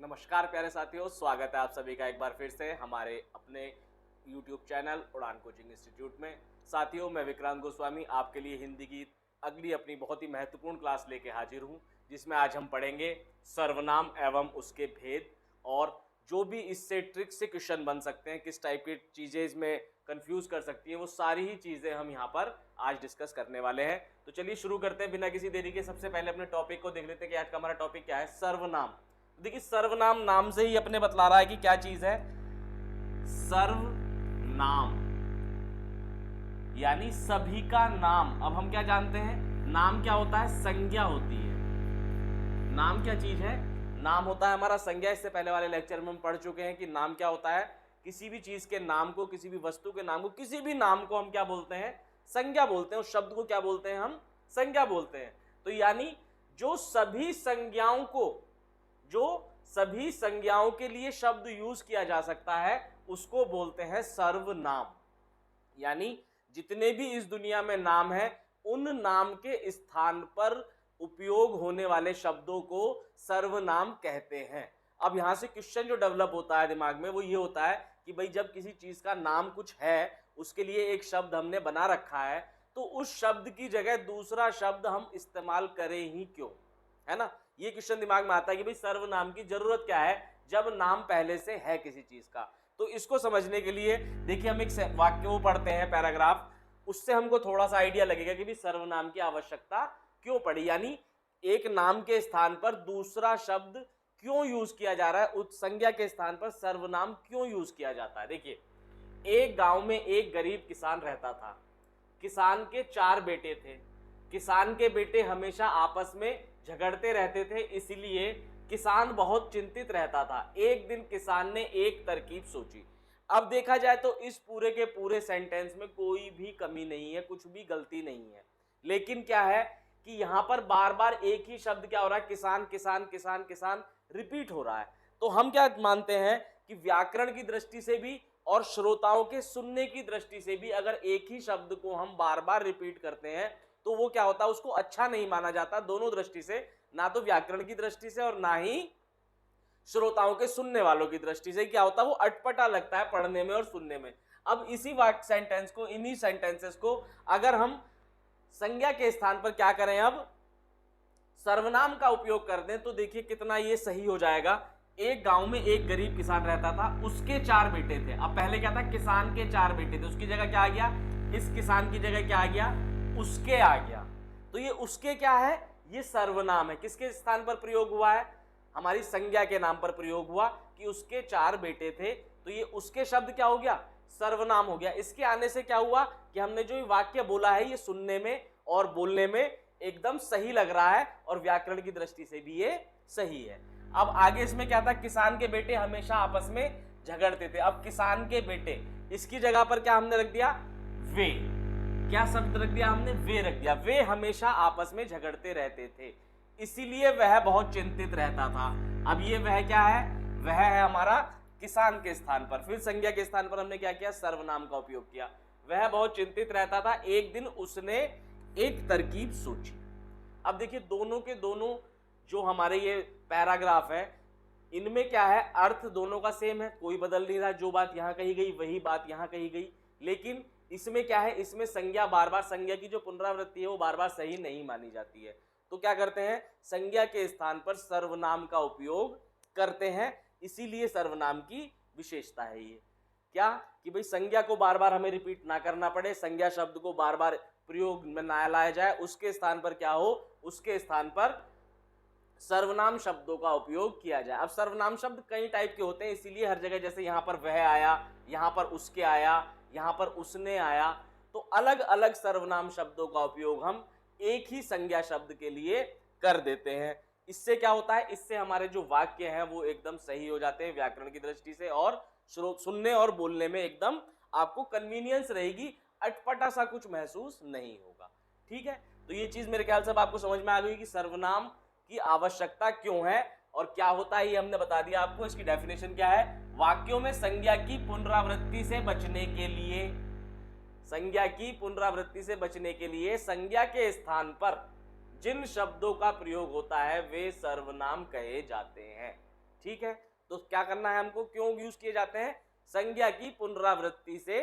नमस्कार प्यारे साथियों, स्वागत है आप सभी का एक बार फिर से हमारे अपने YouTube चैनल उड़ान कोचिंग इंस्टीट्यूट में। साथियों, मैं विक्रांत गोस्वामी आपके लिए हिंदी की अगली अपनी बहुत ही महत्वपूर्ण क्लास लेके हाजिर हूँ, जिसमें आज हम पढ़ेंगे सर्वनाम एवं उसके भेद और जो भी इससे ट्रिक से क्वेश्चन बन सकते हैं, किस टाइप की चीज़ें इसमें कंफ्यूज कर सकती हैं, वो सारी ही चीज़ें हम यहाँ पर आज डिस्कस करने वाले हैं। तो चलिए शुरू करते हैं बिना किसी देरी के। सबसे पहले अपने टॉपिक को देख लेते हैं कि आज का हमारा टॉपिक क्या है। सर्वनाम। देखिए, सर्वनाम नाम से ही अपने बतला रहा है कि क्या चीज है। सर्वनाम यानी सभी का नाम। अब हम क्या जानते हैं, नाम क्या होता है? संज्ञा होती है। नाम क्या चीज है? नाम होता है हमारा संज्ञा। इससे पहले वाले लेक्चर में हम पढ़ चुके हैं कि नाम क्या होता है। किसी भी चीज के नाम को, किसी भी वस्तु के नाम को, किसी भी नाम को हम क्या बोलते हैं? संज्ञा बोलते हैं। उस शब्द को क्या बोलते हैं? हम संज्ञा बोलते हैं। तो यानी जो सभी संज्ञाओं के लिए शब्द यूज किया जा सकता है, उसको बोलते हैं सर्वनाम। यानी जितने भी इस दुनिया में नाम है, उन नाम के स्थान पर उपयोग होने वाले शब्दों को सर्वनाम कहते हैं। अब यहां से क्वेश्चन जो डेवलप होता है दिमाग में, वो ये होता है कि भाई जब किसी चीज का नाम कुछ है, उसके लिए एक शब्द हमने बना रखा है, तो उस शब्द की जगह दूसरा शब्द हम इस्तेमाल करें ही क्यों, है ना। ये क्वेश्चन दिमाग में आता है कि भाई सर्वनाम की जरूरत क्या है जब नाम पहले से है किसी चीज का। तो इसको समझने के लिए देखिए, हम एक वाक्य वो पढ़ते हैं, पैराग्राफ, उससे हमको थोड़ा सा आइडिया लगेगा कि भाई सर्वनाम की आवश्यकता क्यों पड़ी। यानी एक नाम के स्थान पर दूसरा शब्द क्यों यूज किया जा रहा है, उस संज्ञा के स्थान पर सर्वनाम क्यों यूज किया जाता है। देखिए, एक गांव में एक गरीब किसान रहता था। किसान के 4 बेटे थे। किसान के बेटे हमेशा आपस में झगड़ते रहते थे, इसलिए किसान बहुत चिंतित रहता था। एक दिन किसान ने एक तरकीब सोची। अब देखा जाए तो इस पूरे के पूरे सेंटेंस में कोई भी कमी नहीं है, कुछ भी गलती नहीं है, लेकिन क्या है कि यहां पर बार बार एक ही शब्द क्या हो रहा है, किसान किसान किसान किसान रिपीट हो रहा है। तो हम क्या मानते हैं कि व्याकरण की दृष्टि से भी और श्रोताओं के सुनने की दृष्टि से भी अगर एक ही शब्द को हम बार बार रिपीट करते हैं तो वो क्या होता है, उसको अच्छा नहीं माना जाता दोनों दृष्टि से, ना तो व्याकरण की दृष्टि से और ना ही श्रोताओं के सुनने वालों की दृष्टि से। क्या होता है, वो अटपटा लगता है पढ़ने में और सुनने में। अब इसी वाक्य सेंटेंस को, इन्हीं सेंटेंसेस को अगर हम संज्ञा के स्थान पर क्या करें, अब सर्वनाम का उपयोग कर दें, तो देखिए कितना ये सही हो जाएगा। एक गांव में एक गरीब किसान रहता था, उसके 4 बेटे थे। अब पहले क्या था, किसान के 4 बेटे थे, उसकी जगह क्या आ गया, इस किसान की जगह क्या आ गया, उसके आ गया। तो ये उसके क्या है, ये सर्वनाम है। किसके स्थान पर प्रयोग हुआ है, हमारी संज्ञा के नाम पर प्रयोग हुआ कि उसके 4 बेटे थे, तो ये उसके शब्द क्या हो गया, सर्वनाम हो गया। इसके आने से क्या हुआ कि हमने जो वाक्य बोला है, ये सुनने में और बोलने में एकदम सही लग रहा है और व्याकरण की दृष्टि से भी ये सही है। अब आगे इसमें क्या था, किसान के बेटे हमेशा आपस में झगड़ते थे। अब किसान के बेटे, इसकी जगह पर क्या हमने रख दिया, वे। क्या शब्द रख दिया हमने, वे रख दिया। वे हमेशा आपस में झगड़ते रहते थे, इसीलिए वह बहुत चिंतित रहता था। अब ये वह क्या है, वह है हमारा किसान के स्थान पर। फिर संज्ञा के स्थान पर हमने क्या किया, सर्वनाम का उपयोग किया। वह बहुत चिंतित रहता था, एक दिन उसने एक तरकीब सोची। अब देखिए, दोनों के दोनों जो हमारे ये पैराग्राफ है, इनमें क्या है, अर्थ दोनों का सेम है, कोई बदल नहीं रहा। जो बात यहां कही गई वही बात यहां कही गई, लेकिन इसमें क्या है, इसमें संज्ञा बार बार, संज्ञा की जो पुनरावृत्ति है वो बार बार सही नहीं मानी जाती है। तो क्या करते हैं, संज्ञा के स्थान पर सर्वनाम का उपयोग करते हैं। इसीलिए सर्वनाम की विशेषता है ये, क्या कि भाई संज्ञा को बार बार हमें रिपीट ना करना पड़े, संज्ञा शब्द को बार बार प्रयोग में ना लाया जाए, उसके स्थान पर क्या हो, उसके स्थान पर सर्वनाम शब्दों का उपयोग किया जाए। अब सर्वनाम शब्द कई टाइप के होते हैं, इसीलिए हर जगह जैसे यहां पर वह आया, यहां पर उसके आया, यहां पर उसने आया, तो अलग अलग सर्वनाम शब्दों का उपयोग हम एक ही संज्ञा शब्द के लिए कर देते हैं। इससे क्या होता है, इससे हमारे जो वाक्य हैं वो एकदम सही हो जाते हैं व्याकरण की दृष्टि से, और सुनने और बोलने में एकदम आपको कन्वीनियंस रहेगी, अटपटा सा कुछ महसूस नहीं होगा। ठीक है, तो ये चीज मेरे ख्याल से आपको समझ में आ गई कि सर्वनाम की आवश्यकता क्यों है और क्या होता है, ये हमने बता दिया आपको। इसकी डेफिनेशन क्या है, वाक्यों में संज्ञा की पुनरावृत्ति से बचने के लिए, संज्ञा की पुनरावृत्ति से बचने के लिए संज्ञा के स्थान पर जिन शब्दों का प्रयोग होता है वे सर्वनाम कहे जाते हैं। ठीक है, तो क्या करना है हमको, क्यों यूज किए जाते हैं, संज्ञा की पुनरावृत्ति से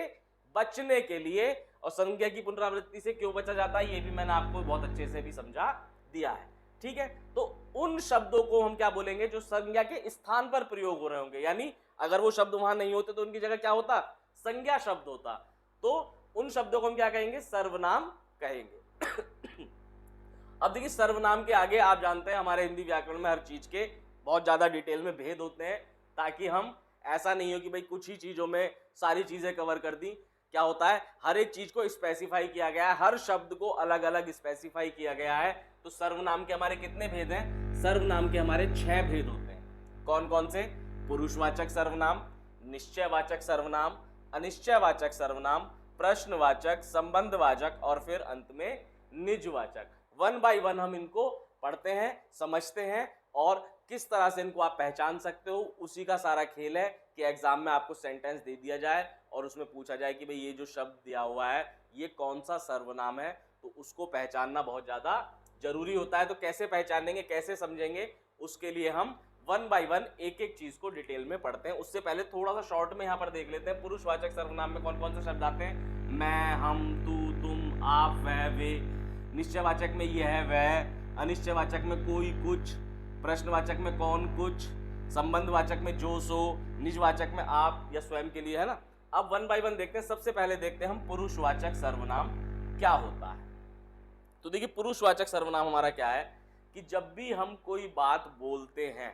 बचने के लिए। और संज्ञा की पुनरावृत्ति से क्यों बचा जाता है ये भी मैंने आपको बहुत अच्छे से भी समझा दिया है। ठीक है, तो उन शब्दों को हम क्या बोलेंगे जो संज्ञा के स्थान पर प्रयोग हो रहे होंगे, यानी अगर वो शब्द वहां नहीं होते तो उनकी जगह क्या होता, संज्ञा शब्द होता, तो उन शब्दों को हम क्या कहेंगे, सर्वनाम कहेंगे। अब देखिए सर्वनाम के आगे आप जानते हैं हमारे हिंदी व्याकरण में हर चीज के बहुत ज्यादा डिटेल में भेद होते हैं, ताकि हम ऐसा नहीं हो कि भाई कुछ ही चीजों में सारी चीजें कवर कर दी। क्या होता है, हर एक चीज को स्पेसिफाई किया गया है, हर शब्द को अलग अलग स्पेसिफाई किया गया है। तो सर्वनाम के हमारे कितने भेद हैं, सर्वनाम के हमारे 6 भेद होते हैं। कौन कौन से, पुरुषवाचक सर्वनाम, निश्चयवाचक सर्वनाम, अनिश्चयवाचक सर्वनाम, प्रश्नवाचक, संबंधवाचक और फिर अंत में निजवाचक। 1 बाय 1 हम इनको पढ़ते हैं, समझते हैं और किस तरह से इनको आप पहचान सकते हो, उसी का सारा खेल है कि एग्जाम में आपको सेंटेंस दे दिया जाए और उसमें पूछा जाए कि भाई ये जो शब्द दिया हुआ है ये कौन सा सर्वनाम है, तो उसको पहचानना बहुत ज्यादा जरूरी होता है। तो कैसे पहचानेंगे, कैसे समझेंगे, उसके लिए हम 1 बाय 1 एक एक चीज को डिटेल में पढ़ते हैं। उससे पहले थोड़ा सा शॉर्ट में यहाँ पर देख लेते हैं पुरुषवाचक सर्वनाम में कौन कौन से शब्द आते हैं, मैं, हम, तू, तुम, आप, वह, वे। निश्चयवाचक में यह, वह। अनिश्चयवाचक में कोई, कुछ। प्रश्नवाचक में कौन, कुछ। संबंधवाचक में जो, सो। निजवाचक में आप या स्वयं के लिए, है ना। अब 1 बाय 1 देखते हैं। सबसे पहले देखते हैं हम पुरुषवाचक सर्वनाम क्या होता है। तो देखिए पुरुषवाचक सर्वनाम हमारा क्या है कि जब भी हम कोई बात बोलते हैं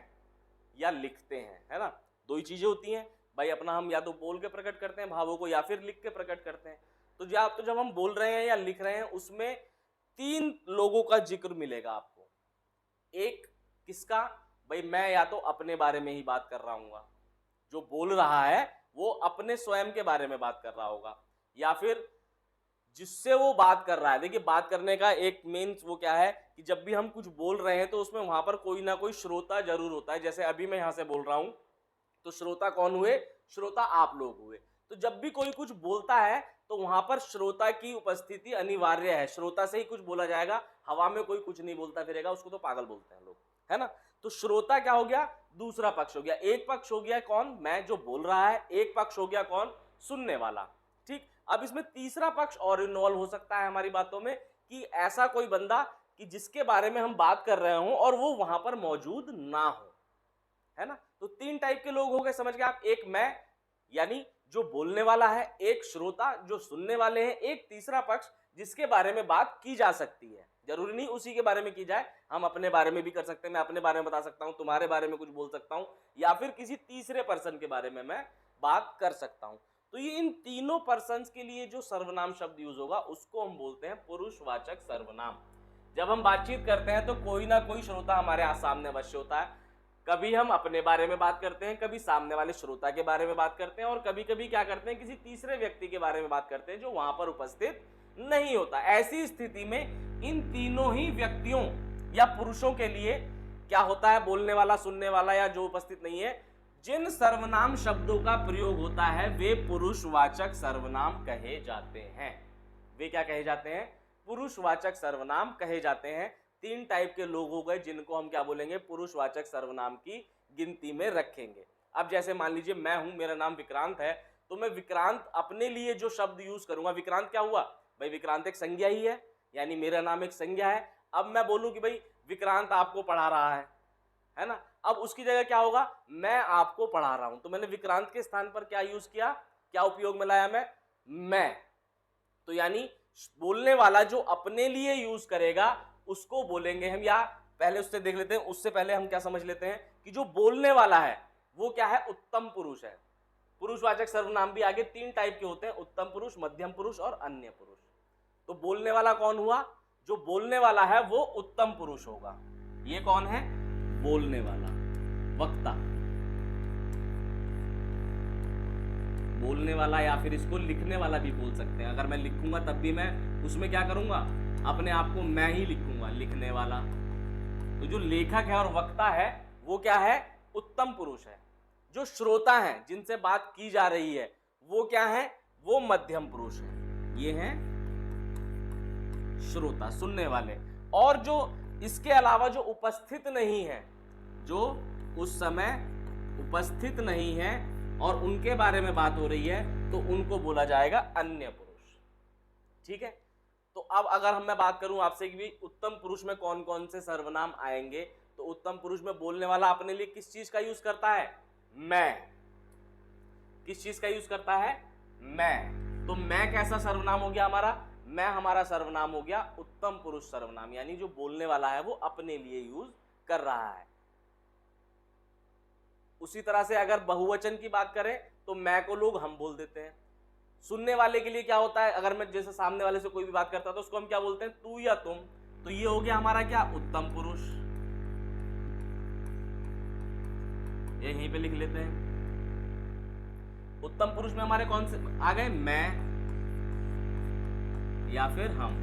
या लिखते हैं, है ना, दो ही चीजें होती हैं भाई, अपना हम या तो बोल के प्रकट करते हैं भावों को या फिर लिख के प्रकट करते हैं। तो जब हम बोल रहे हैं या लिख रहे हैं उसमें 3 लोगों का जिक्र मिलेगा आपको। एक किसका, भाई मैं या तो अपने बारे में ही बात कर रहा हूँ, जो बोल रहा है वो अपने स्वयं के बारे में बात कर रहा होगा, या फिर जिससे वो बात कर रहा है। देखिए बात करने का एक मेन वो क्या है कि जब भी हम कुछ बोल रहे हैं तो उसमें वहां पर कोई ना कोई श्रोता जरूर होता है। जैसे अभी मैं यहां से बोल रहा हूं तो श्रोता कौन हुए, श्रोता आप लोग हुए। तो जब भी कोई कुछ बोलता है तो वहां पर श्रोता की उपस्थिति अनिवार्य है, श्रोता से ही कुछ बोला जाएगा। हवा में कोई कुछ नहीं बोलता फिरेगा, उसको तो पागल बोलते हैं लोग, है ना। तो श्रोता क्या हो गया, दूसरा पक्ष हो गया। एक पक्ष हो गया कौन, मैं जो बोल रहा है, एक पक्ष हो गया कौन, सुनने वाला। ठीक, अब इसमें तीसरा पक्ष और इन्वॉल्व हो सकता है हमारी बातों में कि ऐसा कोई बंदा कि जिसके बारे में हम बात कर रहे हो और वो वहां पर मौजूद ना हो, है ना। तो 3 टाइप के लोग हो गए, समझ गए आप। एक मैं यानी जो बोलने वाला है, एक श्रोता जो सुनने वाले हैं, एक तीसरा पक्ष जिसके बारे में बात की जा सकती है। जरूरी नहीं उसी के बारे में की जाए, हम अपने बारे में भी कर सकते हैं। मैं अपने बारे में बता सकता हूं, तुम्हारे बारे में कुछ बोल सकता हूं, या फिर किसी तीसरे पर्सन के बारे में मैं बात कर सकता हूं। तो ये इन तीनों पर्सन्स के लिए जो सर्वनाम शब्द यूज होगा उसको हम बोलते हैं पुरुषवाचक सर्वनाम। जब हम बातचीत करते हैं तो कोई ना कोई श्रोता हमारे सामने अवश्य होता है। कभी हम अपने बारे में बात करते हैं, कभी सामने वाले श्रोता के बारे में बात करते हैं, और कभी कभी क्या करते हैं, किसी तीसरे व्यक्ति के बारे में बात करते हैं जो वहां पर उपस्थित नहीं होता। ऐसी स्थिति में इन तीनों ही व्यक्तियों या पुरुषों के लिए क्या होता है, बोलने वाला, सुनने वाला या जो उपस्थित नहीं है, जिन सर्वनाम शब्दों का प्रयोग होता है वे पुरुषवाचक सर्वनाम कहे जाते हैं। वे क्या कहे जाते हैं, पुरुषवाचक सर्वनाम कहे जाते हैं। 3 टाइप के लोग हो गए जिनको हम क्या बोलेंगे, पुरुषवाचक सर्वनाम की गिनती में रखेंगे। अब जैसे मान लीजिए मैं हूं, मेरा नाम विक्रांत है, तो मैं विक्रांत अपने लिए जो शब्द यूज करूंगा, विक्रांत क्या हुआ भाई, विक्रांत एक संज्ञा ही है, यानी मेरा नाम एक संज्ञा है। अब मैं बोलूं कि भाई विक्रांत आपको पढ़ा रहा है ना। अब उसकी जगह क्या होगा, मैं आपको पढ़ा रहा हूं, तो मैंने विक्रांत के स्थान पर क्या यूज किया, क्या उपयोग में लाया मैं। तो यानी बोलने वाला जो अपने लिए यूज करेगा उसको बोलेंगे हम, या पहले उससे देख लेते हैं, उससे पहले हम क्या समझ लेते हैं कि जो बोलने वाला है वो क्या है, उत्तम पुरुष है। पुरुषवाचक सर्वनाम भी आगे 3 टाइप के होते हैं, उत्तम पुरुष, मध्यम पुरुष और अन्य पुरुष। तो बोलने वाला कौन हुआ, जो बोलने वाला है वो उत्तम पुरुष होगा। ये कौन है, बोलने वाला, वक्ता, बोलने वाला, या फिर इसको लिखने वाला भी बोल सकते हैं। अगर मैं लिखूंगा तब भी मैं उसमें क्या करूंगा, अपने आप को मैं ही लिखूंगा, लिखने वाला। तो जो लेखक है और वक्ता है वो क्या है, उत्तम पुरुष है। जो श्रोता है, जिनसे बात की जा रही है, वो क्या है, वो मध्यम पुरुष है। ये हैं श्रोता, सुनने वाले। और जो इसके अलावा जो उपस्थित नहीं है, जो उस समय उपस्थित नहीं है और उनके बारे में बात हो रही है तो उनको बोला जाएगा अन्य पुरुष। ठीक है, तो अब अगर मैं बात करूं आपसे कि उत्तम पुरुष में कौन कौन से सर्वनाम आएंगे, तो उत्तम पुरुष में बोलने वाला अपने लिए किस चीज का यूज करता है? मैं। किस चीज का यूज करता है? मैं। तो मैं कैसा सर्वनाम हो गया हमारा? मैं हमारा सर्वनाम हो गया उत्तम पुरुष सर्वनाम, यानी जो बोलने वाला है वो अपने लिए यूज कर रहा है। उसी तरह से अगर बहुवचन की बात करें तो मैं को लोग हम बोल देते हैं। सुनने वाले के लिए क्या होता है? अगर मैं जैसे सामने वाले से कोई भी बात करता है तो उसको हम क्या बोलते हैं? तू या तुम। तो ये हो गया हमारा क्या? उत्तम पुरुष। ये यहीं पे लिख लेते हैं। उत्तम पुरुष में हमारे कौन से आ गए? मैं या फिर हम।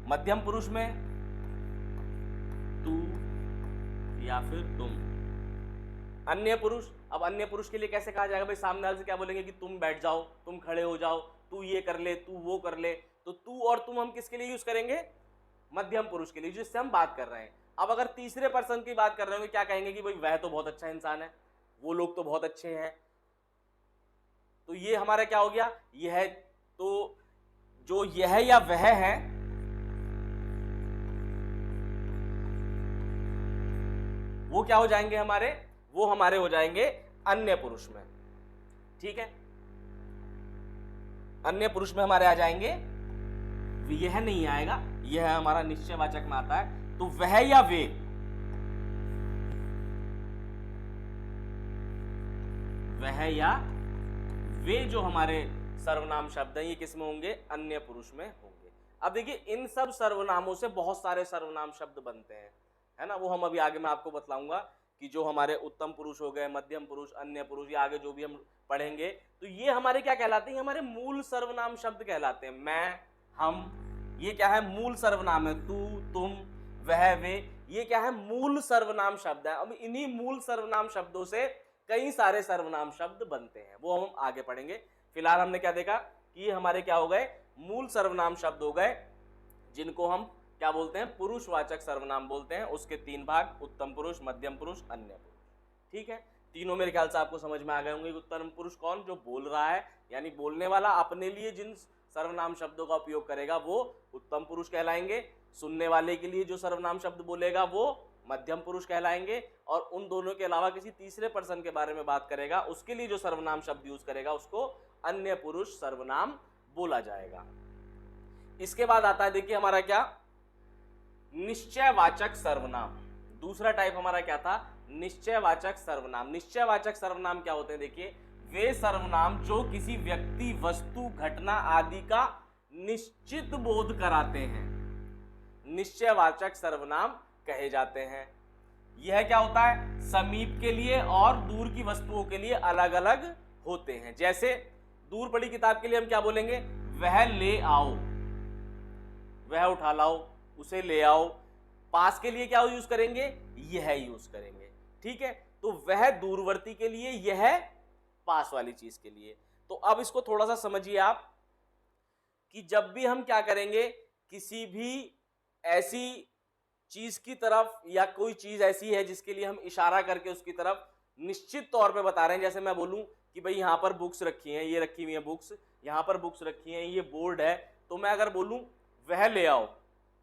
मध्यम पुरुष में तू या फिर तुम। अन्य पुरुष, अब अन्य पुरुष के लिए कैसे कहा जाएगा भाई? सामने वाले से क्या बोलेंगे कि तुम बैठ जाओ, तुम खड़े हो जाओ, तू ये कर ले, तू वो कर ले। तो तू और तुम हम किसके लिए यूज करेंगे? मध्यम पुरुष के लिए, जिससे हम बात कर रहे हैं। अब अगर तीसरे पर्सन की बात कर रहे हो, क्या कहेंगे कि भाई वह तो बहुत अच्छा इंसान है, वो लोग तो बहुत अच्छे हैं। तो ये हमारा क्या हो गया? यह, तो जो यह या वह है वो क्या हो जाएंगे हमारे? वो हमारे हो जाएंगे अन्य पुरुष में। ठीक है, अन्य पुरुष में हमारे आ जाएंगे, यह नहीं आएगा, यह हमारा निश्चयवाचक में आता है। तो वह या वे, वह या वे जो हमारे सर्वनाम शब्द हैं ये किस में होंगे? अन्य पुरुष में होंगे। अब देखिए इन सब सर्वनामों से बहुत सारे सर्वनाम शब्द बनते हैं, है ना। वो हम अभी आगे मैं आपको बतलाऊंगा कि जो हमारे उत्तम पुरुष हो गए, मध्यम पुरुष, अन्य पुरुष, या आगे जो भी हम पढ़ेंगे, तो ये हमारे क्या कहलाते हैं? हमारे मूल सर्वनाम शब्द कहलाते हैं। मैं, हम, ये क्या है? मूल सर्वनाम है। तू, तुम, वह, वे, ये क्या है? मूल सर्वनाम शब्द है। अब इन्हीं मूल सर्वनाम शब्दों से कई सारे सर्वनाम शब्द बनते हैं, वो हम आगे पढ़ेंगे। फिलहाल हमने क्या देखा कि ये हमारे क्या हो गए? मूल सर्वनाम शब्द हो गए, जिनको हम क्या बोलते हैं? पुरुषवाचक सर्वनाम बोलते हैं। उसके तीन भाग, उत्तम पुरुष, मध्यम पुरुष, अन्य पुरुष। ठीक है, तीनों मेरे ख्याल से आपको समझ में आ गए होंगे। उत्तम पुरुष कौन? जो बोल रहा है, यानी बोलने वाला अपने लिए जिन सर्वनाम शब्दों का उपयोग करेगा वो उत्तम पुरुष कहलाएंगे। सुनने वाले के लिए जो सर्वनाम शब्द बोलेगा वो मध्यम पुरुष कहलाएंगे। और उन दोनों के अलावा किसी तीसरे पर्सन के बारे में बात करेगा, उसके लिए जो सर्वनाम शब्द यूज करेगा उसको अन्य पुरुष सर्वनाम बोला जाएगा। इसके बाद आता है देखिए हमारा क्या? निश्चयवाचक सर्वनाम। दूसरा टाइप हमारा क्या था? निश्चयवाचक सर्वनाम। निश्चयवाचक सर्वनाम क्या होते हैं? देखिए, वे सर्वनाम जो किसी व्यक्ति, वस्तु, घटना आदि का निश्चित बोध कराते हैं, निश्चयवाचक सर्वनाम कहे जाते हैं। यह क्या होता है? समीप के लिए और दूर की वस्तुओं के लिए अलग अलग होते हैं। जैसे दूर पड़ी किताब के लिए हम क्या बोलेंगे? वह ले आओ, वह उठा लाओ, उसे ले आओ। पास के लिए क्या यूज करेंगे? यह यूज करेंगे। ठीक है, तो वह दूरवर्ती के लिए, यह पास वाली चीज के लिए। तो अब इसको थोड़ा सा समझिए आप कि जब भी हम क्या करेंगे, किसी भी ऐसी चीज की तरफ, या कोई चीज ऐसी है जिसके लिए हम इशारा करके उसकी तरफ निश्चित तौर पे बता रहे हैं, जैसे मैं बोलूं कि भाई यहां पर बुक्स रखी हैं, ये रखी हुई हैं बुक्स, यहां पर बुक्स रखी हैं, ये बोर्ड है, तो मैं अगर बोलूं वह ले आओ,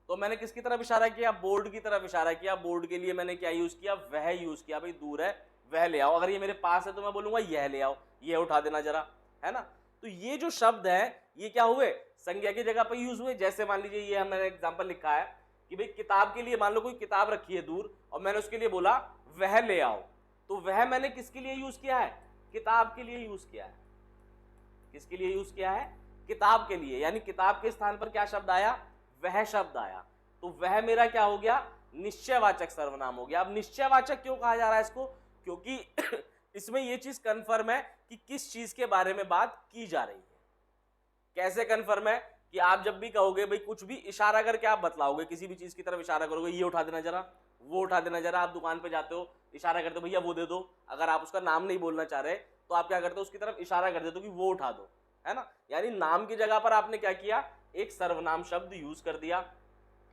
तो मैंने किसकी तरफ इशारा किया? बोर्ड की तरफ इशारा किया। बोर्ड के लिए मैंने क्या यूज किया? वह यूज किया। भाई दूर है, वह ले आओ। अगर ये मेरे पास है तो मैं बोलूंगा यह ले आओ, यह उठा देना जरा, है ना। तो ये जो शब्द है ये क्या हुए? संज्ञा की जगह पर यूज हुए। जैसे मान लीजिए ये मैंने एग्जाम्पल लिखा है कि भाई किताब के लिए, मान लो कोई किताब रखी है दूर और मैंने उसके लिए बोला वह ले आओ, तो वह मैंने किसके लिए यूज किया है? किताब के लिए यूज किया है। किसके लिए यूज किया है? किताब के लिए। यानी किताब के स्थान पर क्या शब्द आया? वह शब्द आया। तो वह मेरा क्या हो गया? निश्चयवाचक सर्वनाम हो गया। अब निश्चयवाचक क्यों कहा जा रहा है इसको? क्योंकि इसमें यह चीज कंफर्म है कि किस चीज के बारे में बात की जा रही है। कैसे कंफर्म है? कि आप जब भी कहोगे भाई कुछ भी इशारा करके आप बतलाओगे, किसी भी चीज की तरफ इशारा करोगे, ये उठा देना जरा, वो उठा देना जरा। आप दुकान पे जाते हो, इशारा करते हो भैया वो दे दो। अगर आप उसका नाम नहीं बोलना चाह रहे तो आप क्या करते हो? उसकी तरफ इशारा कर देते हो कि वो उठा दो, है ना। यानी नाम की जगह पर आपने क्या किया? एक सर्वनाम शब्द यूज कर दिया,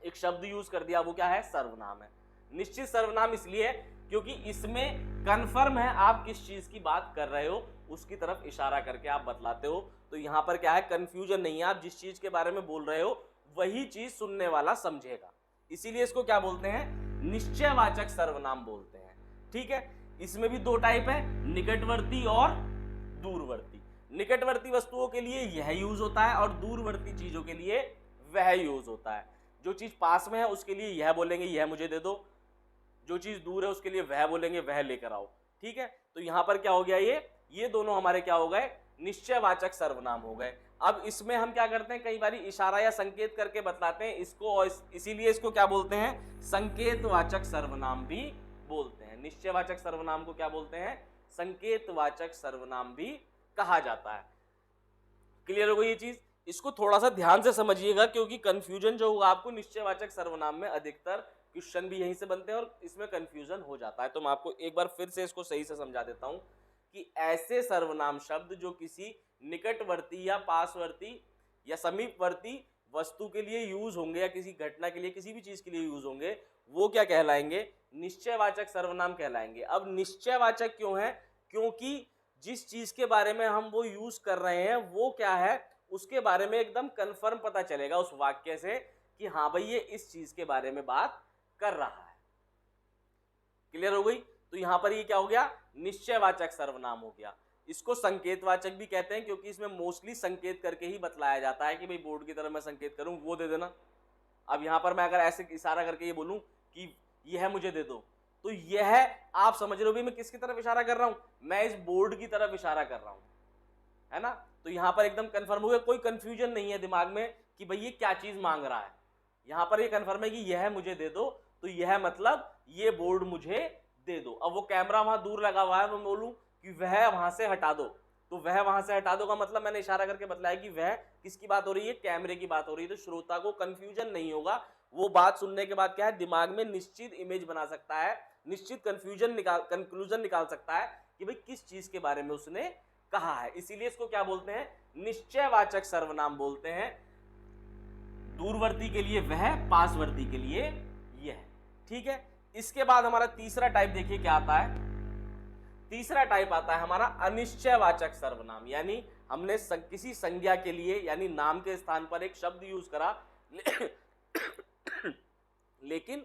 एक शब्द यूज कर दिया, वो क्या है? सर्वनाम है। निश्चित सर्वनाम इसलिए क्योंकि इसमें कंफर्म है आप किस चीज की बात कर रहे हो, उसकी तरफ इशारा करके आप बतलाते हो। तो यहां पर क्या है, कंफ्यूजन नहीं है, आप जिस चीज के बारे में बोल रहे हो वही चीज सुनने वाला समझेगा। इसीलिए इसको क्या बोलते हैं, निश्चयवाचक सर्वनाम बोलते हैं। ठीक है, इसमें भी दो टाइप है, निकटवर्ती और दूरवर्ती। निकटवर्ती वस्तुओं के लिए यह यूज होता है और दूरवर्ती चीजों के लिए वह यूज होता है। जो चीज पास में है उसके लिए यह बोलेंगे, यह मुझे दे दो। जो चीज दूर है उसके लिए वह बोलेंगे, वह लेकर आओ। ठीक है, तो यहां पर क्या हो गया, ये दोनों हमारे क्या हो गए, निश्चयवाचक सर्वनाम हो गए। अब इसमें हम क्या करते हैं, कई बार इशारा या संकेत करके बतलाते हैं इसको, और इसीलिए इसको क्या बोलते हैं, संकेतवाचक सर्वनाम भी बोलते हैं। निश्चयवाचक सर्वनाम को क्या बोलते हैं, संकेतवाचक सर्वनाम भी कहा जाता है। क्लियर हो गई ये चीज? इसको थोड़ा सा ध्यान से समझिएगा, क्योंकि कंफ्यूजन जो होगा आपको निश्चयवाचक सर्वनाम में, अधिकतर क्वेश्चन भी यहीं से बनते हैं और इसमें कंफ्यूजन हो जाता है। तो मैं आपको एक बार फिर से इसको सही से समझा देता हूं कि ऐसे सर्वनाम शब्द जो किसी निकटवर्ती या पासवर्ती या समीपवर्ती वस्तु के लिए यूज होंगे या किसी घटना के लिए, किसी भी चीज के लिए यूज होंगे, वो क्या कहलाएंगे, निश्चयवाचक सर्वनाम कहलाएंगे। अब निश्चयवाचक क्यों है, क्योंकि जिस चीज के बारे में हम वो यूज कर रहे हैं वो क्या है, उसके बारे में एकदम कंफर्म पता चलेगा उस वाक्य से कि हाँ भाई ये इस चीज के बारे में बात कर रहा है। क्लियर हो गई? तो यहां पर ये क्या हो गया, निश्चयवाचक सर्वनाम हो गया। इसको संकेतवाचक भी कहते हैं, क्योंकि इसमें मोस्टली संकेत करके ही बतलाया जाता है कि भाई बोर्ड की तरफ मैं संकेत करूं, वो दे देना। अब यहां पर मैं अगर ऐसे इशारा करके ये बोलूं कि यह मुझे दे दो, तो यह आप समझ रहे हो भाई मैं किसकी तरफ इशारा कर रहा हूं, मैं इस बोर्ड की तरफ इशारा कर रहा हूं, है ना। तो यहां पर एकदम कंफर्म हो गया, कोई कंफ्यूजन नहीं है दिमाग में कि भाई ये क्या चीज मांग रहा है। यहां पर ये कंफर्म है कि यह मुझे दे दो, तो यह मतलब ये बोर्ड मुझे दे दो। अब वो कैमरा वहां दूर लगा हुआ है, मैं बोलूं कि वह वहां से हटा दो, तो वह वहां से हटा दो का मतलब मैंने इशारा करके बतलाया कि वह किसकी बात हो रही है, कैमरे की बात हो रही है। तो श्रोता को कंफ्यूजन नहीं होगा, वो बात सुनने के बाद क्या है, दिमाग में निश्चित इमेज बना सकता है, निश्चित कंक्लूजन निकाल सकता है कि भाई किस चीज के बारे में उसने कहा है। इसीलिए इसको क्या बोलते हैं, निश्चयवाचक सर्वनाम बोलते हैं। दूरवर्ती के लिए वह, पासवर्ती के लिए यह। ठीक है, इसके बाद हमारा तीसरा टाइप देखिए क्या आता है। तीसरा टाइप आता है हमारा अनिश्चयवाचक सर्वनाम, यानी हमने किसी संज्ञा के लिए यानी नाम के स्थान पर एक शब्द यूज करा लेकिन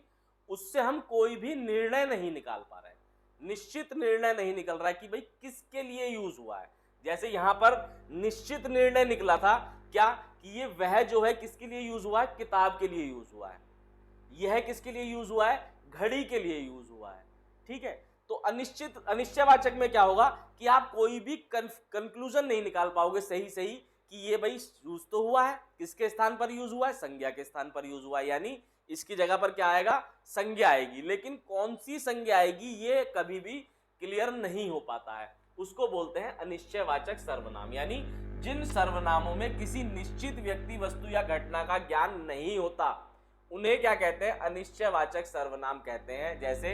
उससे हम कोई भी निर्णय नहीं निकाल पा रहे, निश्चित निर्णय नहीं निकल रहा है कि भाई किसके लिए यूज हुआ है। जैसे यहां पर निश्चित निर्णय निकला था क्या, कि ये वह जो है किसके लिए यूज हुआ है, किताब के लिए यूज हुआ है। यह किसके लिए यूज हुआ है, घड़ी के लिए यूज हुआ है। ठीक है, तो अनिश्चयवाचक में क्या होगा कि आप कोई भी कंक्लूजन नहीं निकाल पाओगे सही सही कि ये भाई यूज तो हुआ है, किसके स्थान पर यूज हुआ है, संज्ञा के स्थान पर यूज हुआ है, यानी इसकी जगह पर क्या आएगा, संज्ञा आएगी। लेकिन कौन सी संज्ञा आएगी ये कभी भी क्लियर नहीं हो पाता है, उसको बोलते हैं अनिश्चयवाचक सर्वनाम। यानी जिन सर्वनामों में किसी निश्चित व्यक्ति, वस्तु या घटना का ज्ञान नहीं होता उन्हें क्या कहते हैं, अनिश्चयवाचक सर्वनाम कहते हैं। जैसे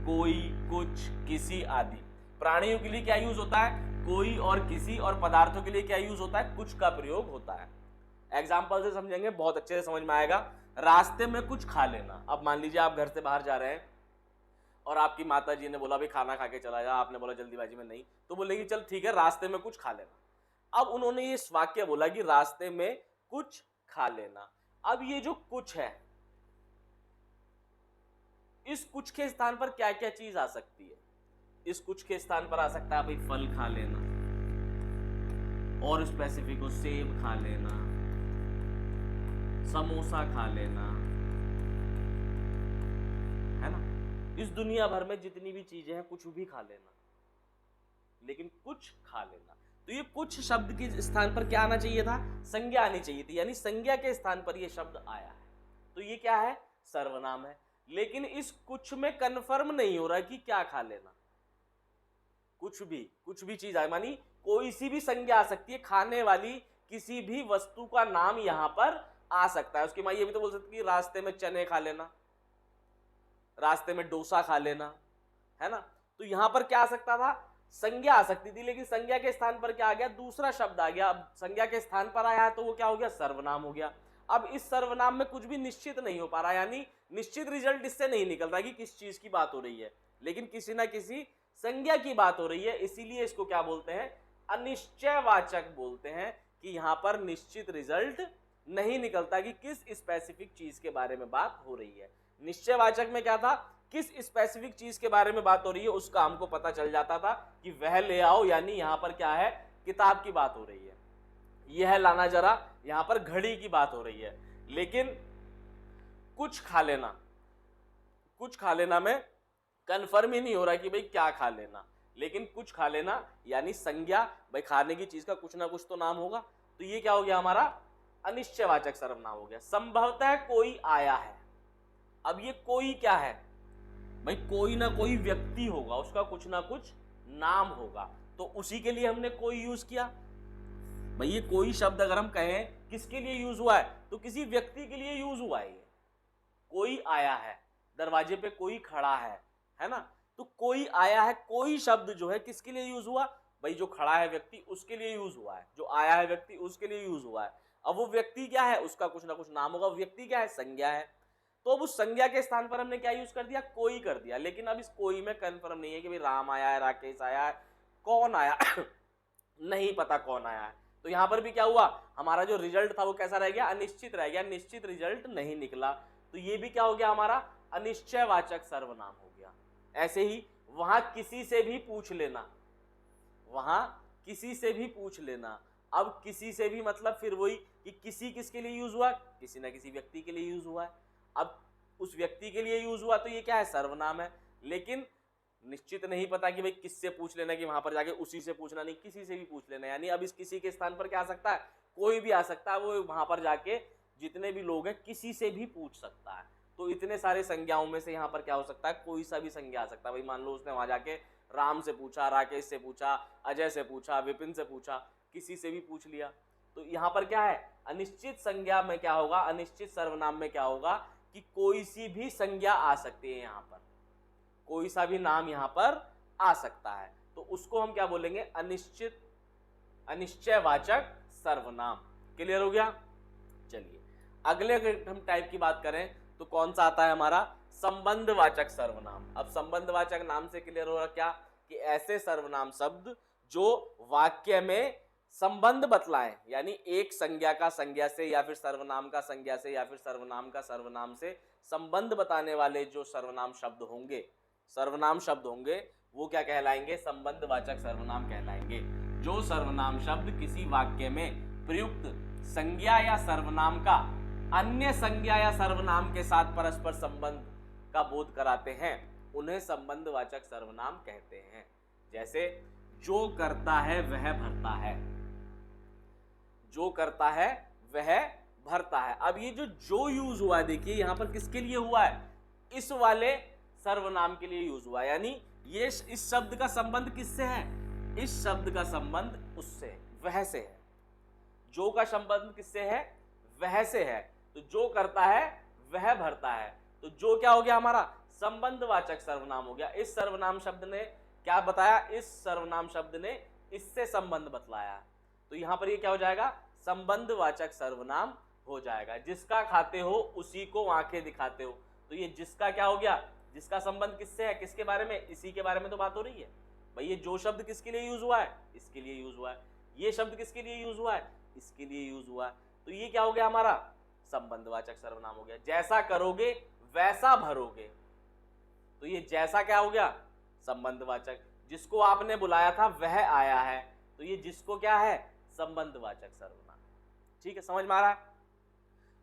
कोई, कुछ, किसी आदि। प्राणियों के लिए क्या यूज होता है, कोई और किसी, और पदार्थों के लिए क्या यूज होता है, कुछ का प्रयोग होता है। एग्जाम्पल से समझेंगे बहुत अच्छे से समझ में आएगा। रास्ते में कुछ खा लेना। अब मान लीजिए आप घर से बाहर जा रहे हैं और आपकी माता जी ने बोला भाई खाना खा के चला जा, आपने बोला जल्दीबाजी में नहीं, तो बोलेगी चल ठीक है रास्ते में कुछ खा लेना। अब उन्होंने ये वाक्य बोला कि रास्ते में कुछ खा लेना। अब ये जो कुछ है, इस कुछ के स्थान पर क्या क्या चीज आ सकती है, इस कुछ के स्थान पर आ सकता है भाई फल खा लेना, और स्पेसिफिक हो सेब खा लेना, समोसा खा लेना, है ना। इस दुनिया भर में जितनी भी चीजें हैं कुछ भी खा लेना, लेकिन कुछ खा लेना। तो ये कुछ शब्द के स्थान पर क्या आना चाहिए था, संज्ञा आनी चाहिए थी, यानी संज्ञा के स्थान पर ये शब्द आया है, तो ये क्या है, सर्वनाम है। लेकिन इस कुछ में कंफर्म नहीं हो रहा कि क्या खा लेना, कुछ भी चीज आए, मानी कोई सी भी संज्ञा आ सकती है, खाने वाली किसी भी वस्तु का नाम यहां पर आ सकता है। उसकी मां ये भी तो बोल सकती है रास्ते में चने खा लेना, रास्ते में डोसा खा लेना, है ना। तो यहां पर क्या आ सकता था, संज्ञा आ सकती थी, लेकिन संज्ञा के स्थान पर क्या आ गया, दूसरा शब्द आ गया। अब संज्ञा के स्थान पर आया है तो वो क्या हो गया, सर्वनाम हो गया। अब इस सर्वनाम में कुछ भी निश्चित नहीं हो पा रहा, यानी निश्चित रिजल्ट इससे नहीं निकल रहा कि किस चीज की बात हो रही है। लेकिन किसी ना किसी संज्ञा की बात हो रही है, इसीलिए इसको क्या बोलते हैं, अनिश्चयवाचक बोलते हैं, कि यहां पर निश्चित रिजल्ट नहीं निकलता कि किस स्पेसिफिक चीज के बारे में बात हो रही है। निश्चयवाचक में क्या था, किस स्पेसिफिक चीज के बारे में बात हो रही है उसका हमको पता चल जाता था कि वह ले आओ, यानी यहां पर क्या है, किताब की बात हो रही है, यह लाना जरा, यहां पर घड़ी की बात हो रही है। लेकिन कुछ खा लेना में कंफर्म ही नहीं हो रहा कि भाई क्या खा लेना, लेकिन कुछ खा लेना यानी संज्ञा, भाई खाने की चीज का कुछ ना कुछ तो नाम होगा, तो ये क्या हो गया हमारा, अनिश्चयवाचक सर्वनाम हो गया। संभवतः कोई आया है, अब ये कोई क्या है भाई, कोई ना कोई व्यक्ति होगा, उसका कुछ ना कुछ नाम होगा, तो उसी के लिए हमने कोई यूज किया। भाई ये कोई शब्द अगर हम कहें किसके लिए यूज हुआ है, तो किसी व्यक्ति के लिए यूज हुआ है। ये कोई आया है, दरवाजे पे कोई खड़ा है ना, तो कोई आया है, कोई शब्द जो है किसके लिए यूज हुआ, भाई जो खड़ा है व्यक्ति उसके लिए यूज हुआ है, जो आया है व्यक्ति उसके लिए यूज हुआ है। अब वो व्यक्ति क्या है, उसका कुछ ना कुछ नाम होगा, व्यक्ति क्या है, संज्ञा है, तो अब उस संज्ञा के स्थान पर हमने क्या यूज कर दिया, कोई कर दिया। लेकिन अब इस कोई में कंफर्म नहीं है कि भाई राम आया है, राकेश आया है, कौन आया नहीं पता कौन आया है, तो यहां पर भी क्या हुआ, हमारा जो रिजल्ट था वो कैसा रह गया, अनिश्चित रह गया, निश्चित रिजल्ट नहीं निकला, तो ये भी क्या हो गया हमारा, अनिश्चयवाचक सर्वनाम हो गया। ऐसे ही वहां किसी से भी पूछ लेना, वहां किसी से भी पूछ लेना, अब किसी से भी मतलब फिर वही कि किसी किसके लिए यूज हुआ, किसी ना किसी व्यक्ति के लिए यूज हुआ है। अब उस व्यक्ति के लिए यूज हुआ तो ये क्या है, सर्वनाम है, लेकिन निश्चित नहीं पता कि भाई किससे पूछ लेना, कि वहां पर जाके उसी से पूछना नहीं, किसी से भी पूछ लेना, यानी अब इस किसी के स्थान पर क्या आ सकता है, कोई भी आ सकता है, वो वहां पर जाके जितने भी लोग हैं किसी से भी पूछ सकता है। तो इतने सारे संज्ञाओं में से यहाँ पर क्या हो सकता है, कोई सा भी संज्ञा आ सकता है। भाई मान लो उसने वहां जाके राम से पूछा, राकेश से पूछा, अजय से पूछा, विपिन से पूछा, किसी से भी पूछ लिया, तो यहाँ पर क्या है, अनिश्चित संज्ञा में क्या होगा, अनिश्चित सर्वनाम में क्या होगा कि कोई सी भी संज्ञा आ सकती है, यहाँ पर कोई सा भी नाम यहाँ पर आ सकता है, तो उसको हम क्या बोलेंगे, अनिश्चित अनिश्चयवाचक सर्वनाम। क्लियर हो गया। चलिए अगले अगर हम टाइप की बात करें तो कौन सा आता है हमारा, संबंधवाचक सर्वनाम। अब संबंधवाचक नाम से क्लियर हो रहा क्या, कि ऐसे सर्वनाम शब्द जो वाक्य में संबंध बतलाएं, यानी एक संज्ञा का संज्ञा से, या फिर सर्वनाम का संज्ञा से, या फिर सर्वनाम का सर्वनाम से संबंध बताने वाले जो सर्वनाम शब्द होंगे, सर्वनाम शब्द होंगे, वो क्या कहलाएंगे, संबंधवाचक सर्वनाम कहलाएंगे। जो सर्वनाम शब्द किसी वाक्य में प्रयुक्त संज्ञा या सर्वनाम का अन्य संज्ञा या सर्वनाम के साथ परस्पर संबंध का बोध कराते हैं, उन्हें संबंधवाचक सर्वनाम कहते हैं। जैसे जो करता है वह भरता है, जो करता है वह भरता है। अब ये जो यूज हुआ है, देखिए यहां पर किसके लिए हुआ है, इस वाले सर्वनाम के लिए यूज हुआ है, यानी ये इस शब्द का संबंध किससे है, इस शब्द का संबंध उससे, वह से है। जो का संबंध किससे है, वह से है, तो जो करता है वह भरता है, तो जो क्या हो गया हमारा, संबंधवाचक सर्वनाम हो गया। इस सर्वनाम शब्द ने क्या बताया, इस सर्वनाम शब्द ने इससे संबंध बतलाया, तो यहां पर ये क्या हो जाएगा, संबंधवाचक सर्वनाम हो जाएगा। जिसका खाते हो उसी को आंखें दिखाते हो, तो ये जिसका क्या हो गया, जिसका संबंध किससे है, किसके बारे में, इसी के बारे में तो बात हो रही है। भाई ये जो शब्द किसके लिए यूज हुआ है, इसके लिए यूज हुआ है, ये शब्द किसके लिए यूज हुआ है, इसके लिए यूज हुआ है, तो ये क्या हो गया हमारा, संबंधवाचक सर्वनाम हो गया। जैसा करोगे वैसा भरोगे, तो ये जैसा क्या हो गया, संबंधवाचक। जिसको आपने बुलाया था वह आया है, तो ये जिसको क्या है, संबंधवाचक सर्वनाम। ठीक है, समझ में आ रहा है।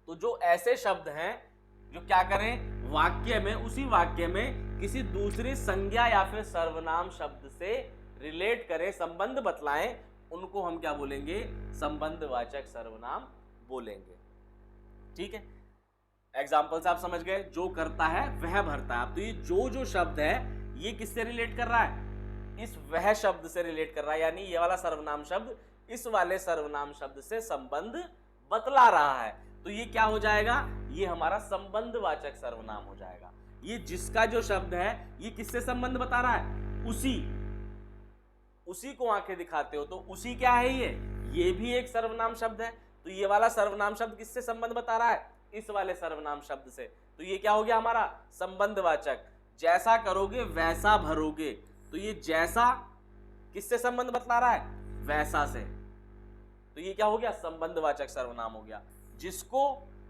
तो जो ऐसे शब्द हैं जो क्या करें, वाक्य में, उसी वाक्य में किसी दूसरी संज्ञा या फिर सर्वनाम शब्द से रिलेट करें, संबंध बतलाएं, उनको हम क्या बोलेंगे, संबंधवाचक सर्वनाम बोलेंगे। ठीक है, एग्जाम्पल से आप समझ गए, जो करता है वह भरता है। अब तो ये जो शब्द है ये किससे रिलेट कर रहा है, इस वह शब्द से रिलेट कर रहा है, यानी ये वाला सर्वनाम शब्द इस वाले सर्वनाम शब्द से संबंध बतला रहा है, तो ये क्या हो जाएगा, ये हमारा संबंधवाचक सर्वनाम हो जाएगा। ये जिसका जो शब्द है ये किससे संबंध बता रहा है, उसी को आंखें दिखाते हो, तो उसी क्या है, ये भी एक सर्वनाम शब्द है, तो ये वाला सर्वनाम शब्द किससे संबंध बता रहा है, इस वाले सर्वनाम शब्द से, तो ये क्या हो गया हमारा, संबंधवाचक। जैसा करोगे वैसा भरोगे, तो ये जैसा किससे संबंध बतला रहा है? वैसा से। तो ये क्या हो गया? संबंधवाचक सर्वनाम हो गया। जिसको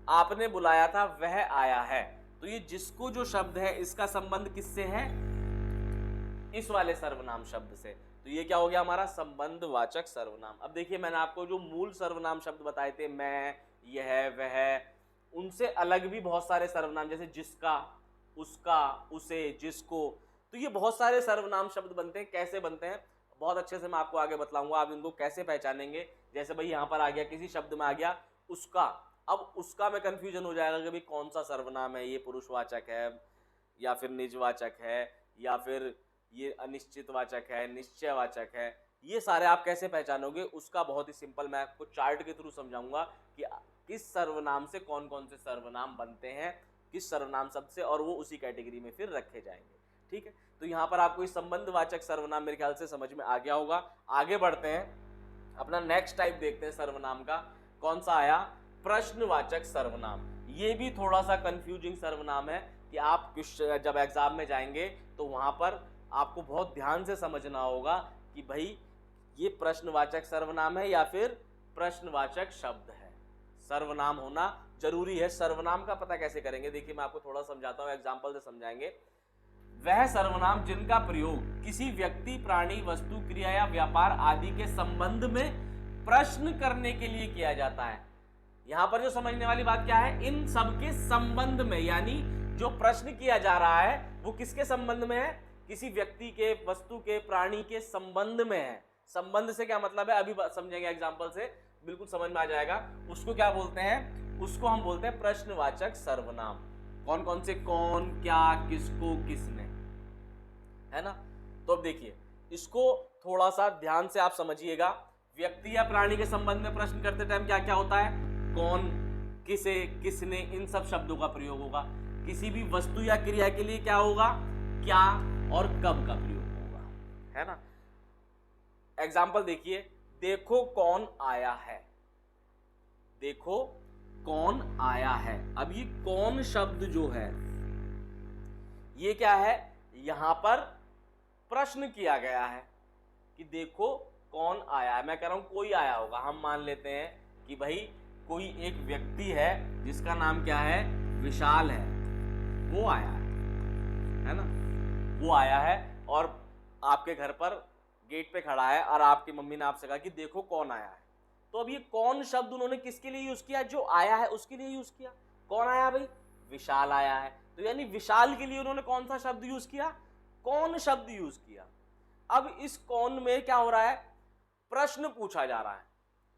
आपने बुलाया था वह आया है, तो ये जिसको जो शब्द है इसका संबंध किससे है? इस वाले सर्वनाम शब्द से। तो ये क्या हो गया हमारा? संबंधवाचक सर्वनाम। अब देखिए मैंने आपको जो मूल सर्वनाम शब्द बताए थे, मैं, यह, वह, उनसे अलग भी बहुत सारे सर्वनाम, जैसे जिसका, उसका, उसे, जिसको, तो ये बहुत सारे सर्वनाम शब्द बनते हैं। कैसे बनते हैं बहुत अच्छे से मैं आपको आगे बतलाऊंगा, आप इनको कैसे पहचानेंगे। जैसे भाई यहाँ पर आ गया, किसी शब्द में आ गया उसका, अब उसका में कंफ्यूजन हो जाएगा कि भाई कौन सा सर्वनाम है, ये पुरुषवाचक है या फिर निजवाचक है या फिर ये अनिश्चितवाचक है, निश्चयवाचक है, ये सारे आप कैसे पहचानोगे? उसका बहुत ही सिंपल मैं आपको चार्ट के थ्रू समझाऊंगा कि किस सर्वनाम से कौन कौन से सर्वनाम बनते हैं, किस सर्वनाम शब्द से, और वो उसी कैटेगरी में फिर रखे जाएंगे। ठीक है, तो यहाँ पर आपको इस संबंधवाचक सर्वनाम मेरे ख्याल से समझ में आ गया होगा। आगे बढ़ते हैं, अपना नेक्स्ट टाइप देखते हैं सर्वनाम का। कौन सा आया? प्रश्नवाचक सर्वनाम। ये भी थोड़ा सा कंफ्यूजिंग सर्वनाम है कि आप जब एग्जाम में जाएंगे तो वहां पर आपको बहुत ध्यान से समझना होगा कि भाई ये प्रश्नवाचक सर्वनाम है या फिर प्रश्नवाचक शब्द है। सर्वनाम होना जरूरी है। सर्वनाम का पता कैसे करेंगे? देखिए मैं आपको थोड़ा समझाता हूँ, एग्जाम्पल से समझाएंगे। वह सर्वनाम जिनका प्रयोग किसी व्यक्ति, प्राणी, वस्तु, क्रिया या व्यापार आदि के संबंध में प्रश्न करने के लिए किया जाता है। यहां पर जो समझने वाली बात क्या है? इन सब के संबंध में, यानी जो प्रश्न किया जा रहा है वो किसके संबंध में है? किसी व्यक्ति के, वस्तु के, प्राणी के संबंध में है। संबंध से क्या मतलब है अभी समझेंगे एग्जाम्पल से, बिल्कुल समझ में आ जाएगा। उसको क्या बोलते हैं? उसको हम बोलते हैं प्रश्नवाचक सर्वनाम। कौन कौन से? कौन, क्या, किसको, किसने, है ना। तो अब देखिए इसको थोड़ा सा ध्यान से आप समझिएगा। व्यक्ति या प्राणी के संबंध में प्रश्न करते टाइम क्या क्या होता है? कौन, किसे, किसने, इन सब शब्दों का प्रयोग होगा। किसी भी वस्तु या क्रिया के लिए क्या होगा? क्या और कब का प्रयोग होगा, है ना। एग्जाम्पल देखिए, देखो कौन आया है। देखो कौन आया है। अब ये कौन शब्द जो है ये क्या है? यहां पर प्रश्न किया गया है कि देखो कौन आया है। मैं कह रहा हूं कोई आया होगा। हम मान लेते हैं कि भाई कोई एक व्यक्ति है जिसका नाम क्या है? विशाल है। वो आया है ना। वो आया है और आपके घर पर गेट पे खड़ा है और आपकी मम्मी ने आपसे कहा कि देखो कौन आया है। तो अब ये कौन शब्द उन्होंने किसके लिए यूज किया? जो आया है उसके लिए यूज किया। कौन आया भाई? विशाल आया है। तो यानी विशाल के लिए उन्होंने कौन सा शब्द यूज किया? कौन शब्द यूज किया। अब इस कौन में क्या हो रहा है? प्रश्न पूछा जा रहा है।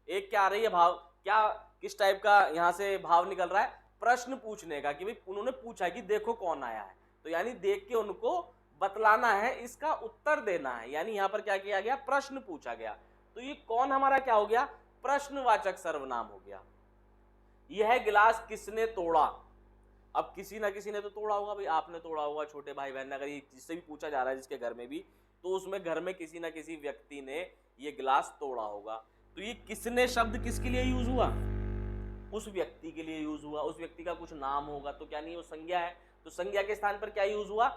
एक क्या आ रही है भाव, क्या किस टाइप का यहां से भाव निकल रहा है? प्रश्न पूछने का, कि भाई उन्होंने पूछा कि देखो कौन आया है, तो यानी देख के उनको बतलाना है, इसका उत्तर देना है। यानी यहां पर क्या किया गया? प्रश्न पूछा गया। तो ये कौन हमारा क्या हो गया? प्रश्नवाचक सर्वनाम हो गया। यह गिलास किसने तोड़ा? अब किसी ना किसी ने तो तोड़ा होगा भाई, आपने तोड़ा होगा, छोटे भाई बहन, अगर ये जिससे भी पूछा जा रहा है जिसके घर में भी, तो उसमें घर में किसी ना किसी व्यक्ति ने ये गिलास तोड़ा होगा। तो ये किसने शब्द किसके लिए यूज हुआ? उस व्यक्ति के लिए यूज हुआ। उस व्यक्ति का कुछ नाम होगा तो क्या नहीं, वो संज्ञा है, तो संज्ञा के स्थान पर क्या यूज हुआ?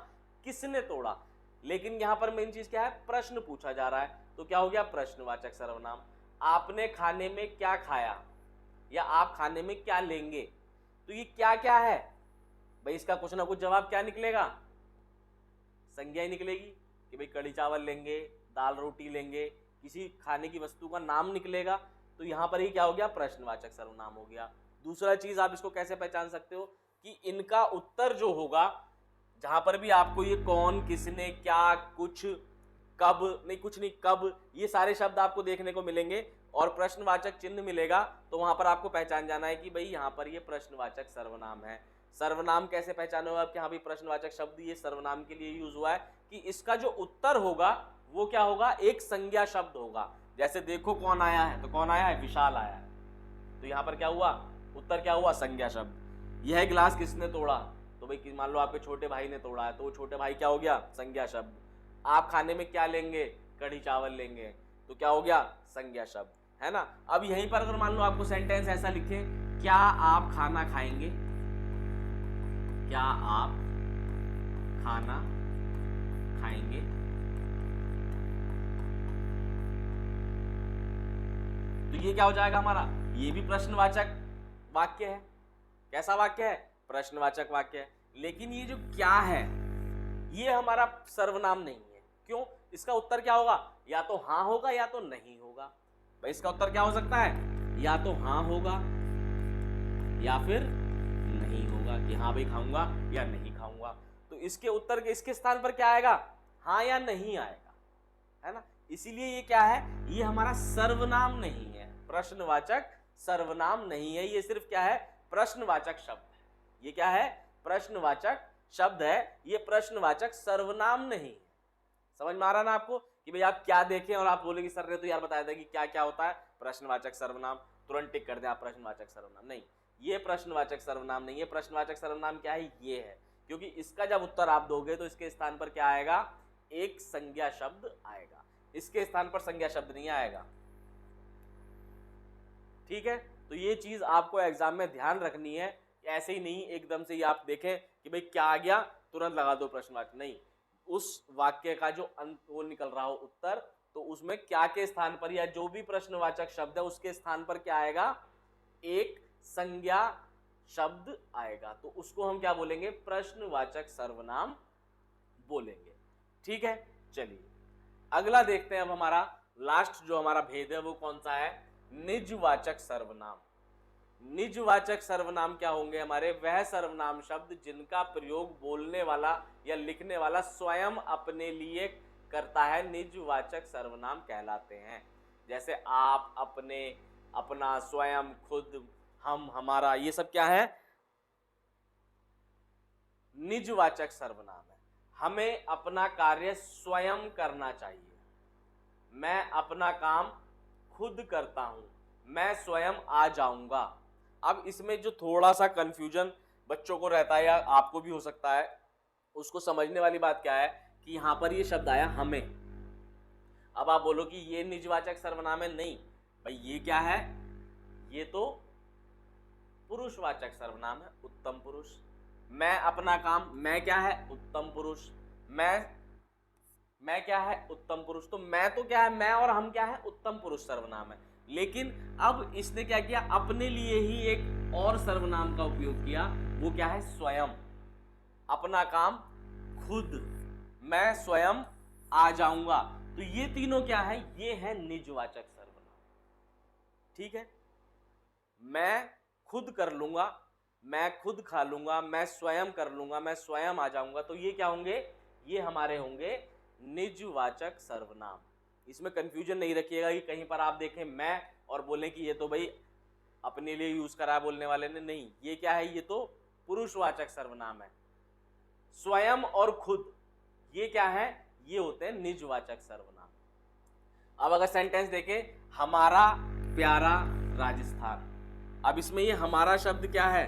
किसने तोड़ा। लेकिन यहां पर मेन चीज क्या है? प्रश्न पूछा जा रहा है, तो क्या हो गया? प्रश्नवाचक सर्वनाम। आपने खाने में क्या खाया या आप खाने में क्या लेंगे, तो ये क्या क्या है भाई? इसका कुछ ना कुछ जवाब क्या निकलेगा? संज्ञा ही निकलेगी कि भाई कढ़ी चावल लेंगे, दाल रोटी लेंगे, किसी खाने की वस्तु का नाम निकलेगा। तो यहां पर ही क्या हो गया? प्रश्नवाचक सर्वनाम हो गया। दूसरा चीज आप इसको कैसे पहचान सकते हो कि इनका उत्तर जो होगा, जहां पर भी आपको ये कौन, किसने, क्या, कुछ, कब, नहीं कुछ नहीं, कब, ये सारे शब्द आपको देखने को मिलेंगे और प्रश्नवाचक चिन्ह मिलेगा, तो वहां पर आपको पहचान जाना है कि भाई यहां पर ये प्रश्नवाचक सर्वनाम है। सर्वनाम कैसे पहचानोगे आप कि हाँ भाई प्रश्नवाचक शब्द ये सर्वनाम के लिए यूज हुआ है? कि इसका जो उत्तर होगा वो क्या होगा? एक संज्ञा शब्द होगा। जैसे देखो कौन आया है, तो कौन आया है? विशाल आया है। तो यहां पर क्या हुआ? उत्तर क्या हुआ? संज्ञा शब्द। यह गिलास किसने तोड़ा? तो भाई मान लो आपके छोटे भाई ने तोड़ा है, तो वो छोटे भाई क्या हो गया? संज्ञा शब्द। आप खाने में क्या लेंगे? कढ़ी चावल लेंगे, तो क्या हो गया? संज्ञा शब्द, है ना। अब यहीं पर अगर मान लो आपको सेंटेंस ऐसा लिखे, क्या आप खाना खाएंगे? क्या आप खाना खाएंगे। तो ये क्या हो जाएगा हमारा, ये भी प्रश्नवाचक वाक्य है। कैसा वाक्य है, प्रश्नवाचक वाक्य है। लेकिन ये जो क्या है, ये हमारा सर्वनाम नहीं है। क्यों, इसका उत्तर क्या होगा, या तो हां होगा या तो नहीं होगा। भाई इसका उत्तर क्या हो सकता है, या तो हां होगा या फिर नहीं होगा, कि हाँ भाई खाऊंगा या नहीं खाऊंगा। तो इसके उत्तर के इसके स्थान पर क्या आएगा, हाँ या नहीं आएगा, है ना। इसीलिए ये क्या है, ये हमारा सर्वनाम नहीं है, प्रश्नवाचक सर्वनाम नहीं है। ये सिर्फ क्या है, प्रश्नवाचक शब्द है। ये क्या है, प्रश्नवाचक शब्द है, ये प्रश्नवाचक सर्वनाम नहीं है। समझ में आ रहा ना आपको, कि भाई आप क्या देखें और आप बोले कि सर ने तो यार बताया था कि क्या क्या होता है प्रश्नवाचक सर्वनाम, तुरंत टिक कर दें आप प्रश्नवाचक सर्वनाम। नहीं, ये प्रश्नवाचक सर्वनाम नहीं है। प्रश्नवाचक सर्वनाम क्या है, ये है। क्योंकि इसका जब उत्तर आप दोगे तो इसके स्थान पर क्या आएगा, एक संज्ञा शब्द आएगा, इसके स्थान पर संज्ञा शब्द नहीं आएगा। ठीक है, तो ये चीज आपको एग्जाम में ध्यान रखनी है। ऐसे ही नहीं एकदम से ही आप देखें कि भाई क्या आ गया तुरंत लगा दो प्रश्नवाचक, नहीं। उस वाक्य का जो अंत वो निकल रहा हो उत्तर, तो उसमें क्या के स्थान पर या जो भी प्रश्नवाचक शब्द है उसके स्थान पर क्या आएगा, एक संज्ञा शब्द आएगा। तो उसको हम क्या बोलेंगे, प्रश्नवाचक सर्वनाम बोलेंगे। ठीक है, चलिए अगला देखते हैं। अब हमारा लास्ट जो हमारा भेद है वो कौन सा है, निजवाचक सर्वनाम। निजवाचक सर्वनाम क्या होंगे हमारे, वह सर्वनाम शब्द जिनका प्रयोग बोलने वाला या लिखने वाला स्वयं अपने लिए करता है, निजवाचक सर्वनाम कहलाते हैं। जैसे आप, अपने, अपना, स्वयं, खुद, हम, हमारा, ये सब क्या है, निजवाचक सर्वनाम है। हमें अपना कार्य स्वयं करना चाहिए। मैं अपना काम खुद करता हूं, मैं स्वयं आ जाऊंगा। अब इसमें जो थोड़ा सा कंफ्यूजन बच्चों को रहता है या आपको भी हो सकता है, उसको समझने वाली बात क्या है कि यहां पर ये शब्द आया हमें। अब आप बोलो कि ये निजवाचक सर्वनाम है, नहीं भाई ये क्या है, ये तो पुरुषवाचक सर्वनाम है, उत्तम पुरुष। मैं अपना काम, मैं क्या है, उत्तम पुरुष। मैं क्या है, उत्तम पुरुष। तो मैं तो क्या है, मैं और हम क्या है, उत्तम पुरुष सर्वनाम है। लेकिन अब इसने क्या किया, अपने लिए ही एक और सर्वनाम का उपयोग किया, वो क्या है, स्वयं। अपना काम खुद, मैं स्वयं आ जाऊंगा। तो ये तीनों क्या है, ये है निजवाचक सर्वनाम। ठीक है, मैं खुद कर लूंगा, मैं खुद खा लूंगा, मैं स्वयं कर लूंगा, मैं स्वयं आ जाऊंगा। तो ये क्या होंगे, ये हमारे होंगे निजवाचक सर्वनाम। इसमें कंफ्यूजन नहीं रखिएगा कि कहीं पर आप देखें मैं और बोलें कि ये तो भाई अपने लिए यूज करा है बोलने वाले ने, नहीं। ये क्या है, ये तो पुरुषवाचक सर्वनाम है। स्वयं और खुद ये क्या है, ये होते हैं निजवाचक सर्वनाम। अब अगर सेंटेंस देखें, हमारा प्यारा राजस्थान। अब इसमें ये हमारा शब्द क्या है,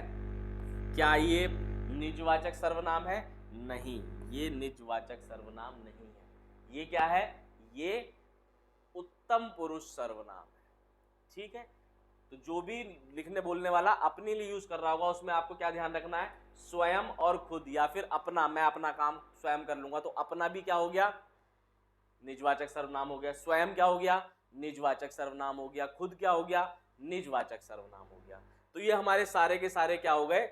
क्या ये निजवाचक सर्वनाम है, नहीं, ये निजवाचक सर्वनाम नहीं है। ये क्या है, ये उत्तम पुरुष सर्वनाम है। ठीक है, तो जो भी लिखने बोलने वाला अपने लिए यूज कर रहा होगा उसमें आपको क्या ध्यान रखना है, स्वयं और खुद, या फिर अपना, मैं अपना काम स्वयं कर लूंगा। तो अपना भी क्या हो गया, निजवाचक सर्वनाम हो गया। स्वयं क्या हो गया, निजवाचक सर्वनाम हो गया। खुद क्या हो गया, निजवाचक सर्वनाम हो गया। तो ये हमारे सारे के सारे क्या हो गए,